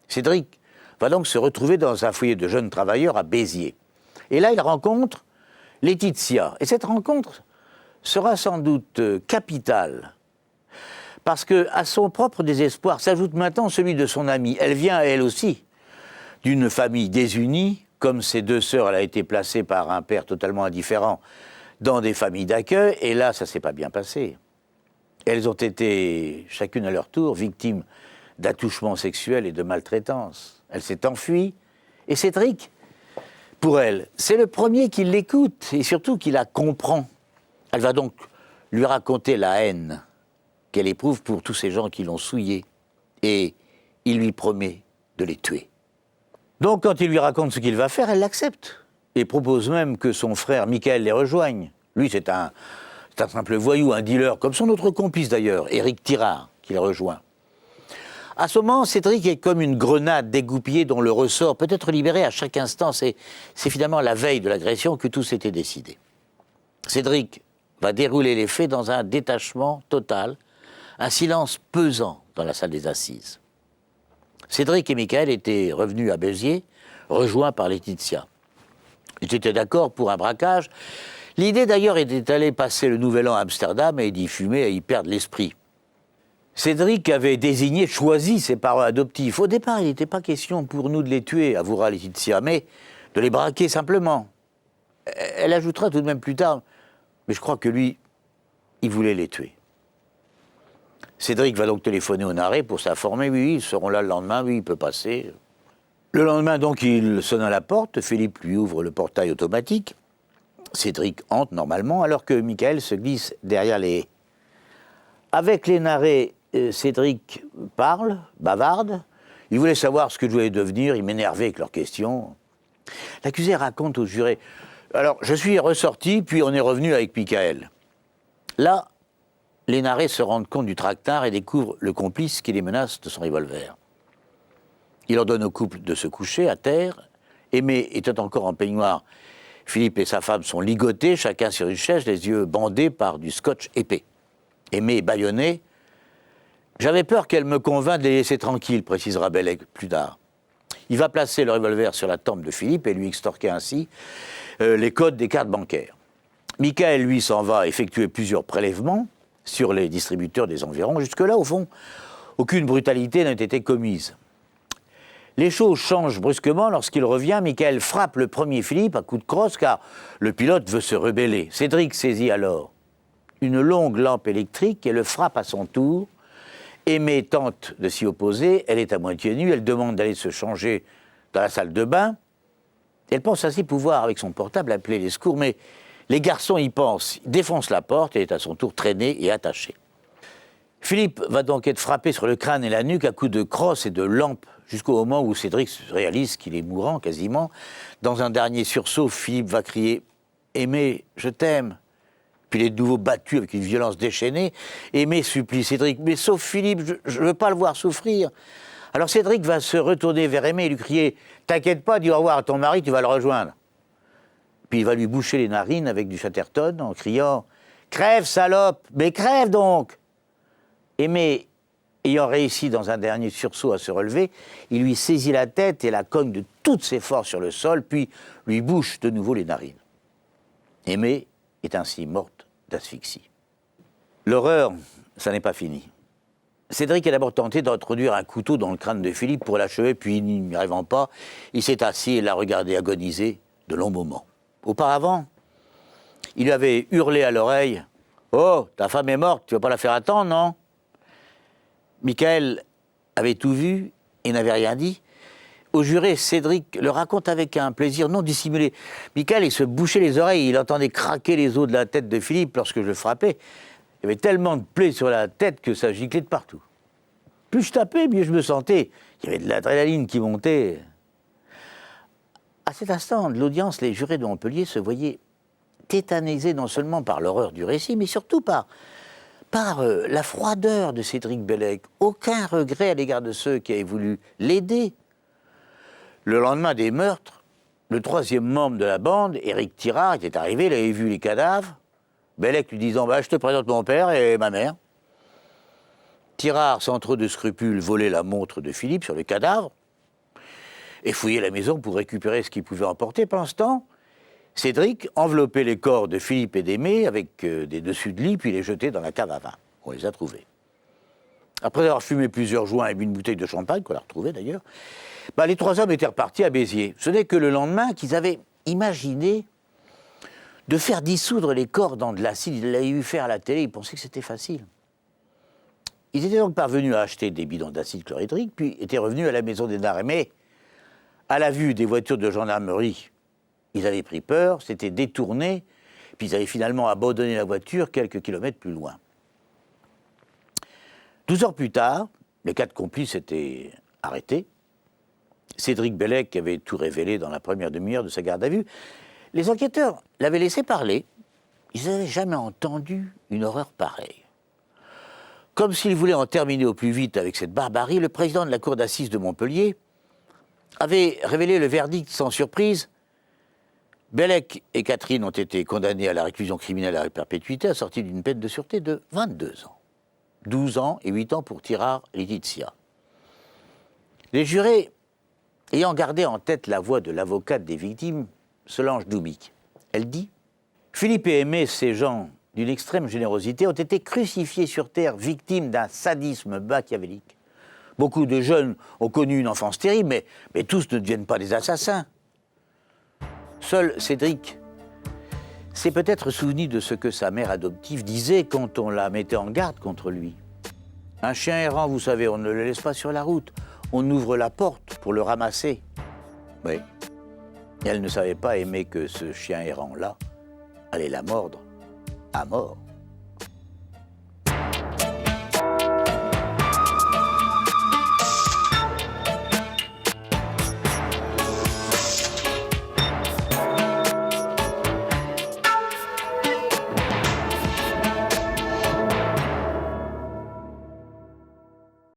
Cédric va donc se retrouver dans un foyer de jeunes travailleurs à Béziers. Et là, il rencontre Laetitia. Et cette rencontre sera sans doute capitale, Parce qu'à son propre désespoir s'ajoute maintenant celui de son amie. Elle vient, elle aussi, d'une famille désunie. Comme ses deux sœurs, elle a été placée par un père totalement indifférent dans des familles d'accueil. Et là, ça ne s'est pas bien passé. Elles ont été, chacune à leur tour, victimes d'attouchements sexuels et de maltraitance. Elle s'est enfuie. Et Cédric, pour elle, c'est le premier qui l'écoute et surtout qui la comprend. Elle va donc lui raconter la haine qu'elle éprouve pour tous ces gens qui l'ont souillée. Et il lui promet de les tuer. Donc quand il lui raconte ce qu'il va faire, elle l'accepte. Et propose même que son frère Michael les rejoigne. Lui, c'est un simple voyou, un dealer, comme son autre complice d'ailleurs, Éric Tirard, qui les rejoint. À ce moment, Cédric est comme une grenade dégoupillée dont le ressort peut être libéré à chaque instant. C'est finalement la veille de l'agression que tout s'était décidé. Cédric va dérouler les faits dans un détachement total, un silence pesant dans la salle des assises. Cédric et Michael étaient revenus à Béziers, rejoints par Laetitia. Ils étaient d'accord pour un braquage. L'idée d'ailleurs était d'aller passer le nouvel an à Amsterdam et d'y fumer et y perdre l'esprit. Cédric avait désigné, choisi ses parents adoptifs. Au départ, il n'était pas question pour nous de les tuer, avouera Laetitia, mais de les braquer simplement. Elle ajoutera tout de même plus tard, mais je crois que lui, il voulait les tuer. Cédric va donc téléphoner au Naré pour s'informer. Oui, ils seront là le lendemain, oui, il peut passer. Le lendemain, donc, il sonne à la porte. Philippe lui ouvre le portail automatique. Cédric entre normalement, alors que Michael se glisse derrière les haies. Avec les Narés, Cédric parle, bavarde. Il voulait savoir ce que je voulais devenir, il m'énervait avec leurs questions. L'accusé raconte au juré. Alors, je suis ressorti, puis on est revenu avec Michael. Là, les Narés se rendent compte du tractard et découvrent le complice qui les menace de son revolver. Il ordonne au couple de se coucher à terre. Aimé était encore en peignoir. Philippe et sa femme sont ligotés, chacun sur une chaise, les yeux bandés par du scotch épais. Aimé est bâillonné. J'avais peur qu'elle me convainc de les laisser tranquilles, précisera Bellec plus tard. Il va placer le revolver sur la tempe de Philippe et lui extorquer ainsi les codes des cartes bancaires. Michael, lui, s'en va effectuer plusieurs prélèvements sur les distributeurs des environs. Jusque-là, au fond, aucune brutalité n'a été commise. Les choses changent brusquement lorsqu'il revient. Michael frappe le premier Philippe à coups de crosse car le pilote veut se rebeller. Cédric saisit alors une longue lampe électrique et le frappe à son tour. Aimée tente de s'y opposer, elle est à moitié nue, elle demande d'aller se changer dans la salle de bain. Elle pense ainsi pouvoir, avec son portable, appeler les secours, mais les garçons y pensent, défoncent la porte et est à son tour traîné et attaché. Philippe va donc être frappé sur le crâne et la nuque à coups de crosse et de lampe, jusqu'au moment où Cédric réalise qu'il est mourant quasiment. Dans un dernier sursaut, Philippe va crier « Aimé, je t'aime ». Puis il est de nouveau battu avec une violence déchaînée. Aimé supplie Cédric « Mais sauf Philippe, je ne veux pas le voir souffrir ». Alors Cédric va se retourner vers Aimé et lui crier « T'inquiète pas, dis au revoir à ton mari, tu vas le rejoindre ». Puis il va lui boucher les narines avec du Chatterton en criant « Crève, salope, mais crève donc !» Aimé, ayant réussi dans un dernier sursaut à se relever, il lui saisit la tête et la cogne de toutes ses forces sur le sol, puis lui bouche de nouveau les narines. Aimé est ainsi morte d'asphyxie. L'horreur, ça n'est pas fini. Cédric a d'abord tenté d'introduire un couteau dans le crâne de Philippe pour l'achever, puis n'y arrivant pas, il s'est assis et l'a regardé agoniser de longs moments. Auparavant, il lui avait hurlé à l'oreille « Oh, ta femme est morte, tu vas pas la faire attendre, non ?» Michael avait tout vu et n'avait rien dit. Au juré, Cédric le raconte avec un plaisir non dissimulé. Michael, il se bouchait les oreilles, il entendait craquer les os de la tête de Philippe lorsque je le frappais. Il y avait tellement de plaies sur la tête que ça giclait de partout. Plus je tapais, mieux je me sentais. Il y avait de l'adrénaline qui montait. À cet instant de l'audience, les jurés de Montpellier se voyaient tétanisés non seulement par l'horreur du récit, mais surtout par la froideur de Cédric Bellec. Aucun regret à l'égard de ceux qui avaient voulu l'aider. Le lendemain des meurtres, le troisième membre de la bande, Éric Tirard, était arrivé, il avait vu les cadavres. Bellec lui disant « Je te présente mon père et ma mère ». Tirard, sans trop de scrupules, volait la montre de Philippe sur le cadavre et fouillait la maison pour récupérer ce qu'il pouvait emporter. Pendant ce temps, Cédric enveloppait les corps de Philippe et d'Aimé avec des dessus de lit, puis les jetait dans la cave à vin. On les a trouvés. Après avoir fumé plusieurs joints et bu une bouteille de champagne, qu'on a retrouvée d'ailleurs, les 3 hommes étaient repartis à Béziers. Ce n'est que le lendemain qu'ils avaient imaginé de faire dissoudre les corps dans de l'acide. Ils l'avaient vu faire à la télé, ils pensaient que c'était facile. Ils étaient donc parvenus à acheter des bidons d'acide chlorhydrique, puis étaient revenus à la maison des Narets. Mais, à la vue des voitures de gendarmerie, ils avaient pris peur, s'étaient détournés, puis ils avaient finalement abandonné la voiture quelques kilomètres plus loin. 12 heures plus tard, les 4 complices étaient arrêtés. Cédric Bellec avait tout révélé dans la première demi-heure de sa garde à vue. Les enquêteurs l'avaient laissé parler. Ils n'avaient jamais entendu une horreur pareille. Comme s'il voulait en terminer au plus vite avec cette barbarie, le président de la cour d'assises de Montpellier avait révélé le verdict sans surprise. Bellec et Catherine ont été condamnés à la réclusion criminelle à perpétuité, assortie d'une peine de sûreté de 22 ans. 12 ans et 8 ans pour Tirard Letizia. Les jurés, ayant gardé en tête la voix de l'avocate des victimes, Solange Doubic, elle dit « Philippe et Aimé, ces gens d'une extrême générosité, ont été crucifiés sur terre, victimes d'un sadisme machiavélique. Beaucoup de jeunes ont connu une enfance terrible, mais tous ne deviennent pas des assassins. Seul Cédric s'est peut-être souvenu de ce que sa mère adoptive disait quand on la mettait en garde contre lui. Un chien errant, vous savez, on ne le laisse pas sur la route. On ouvre la porte pour le ramasser. Oui. Et elle ne savait pas aimer que ce chien errant-là allait la mordre à mort.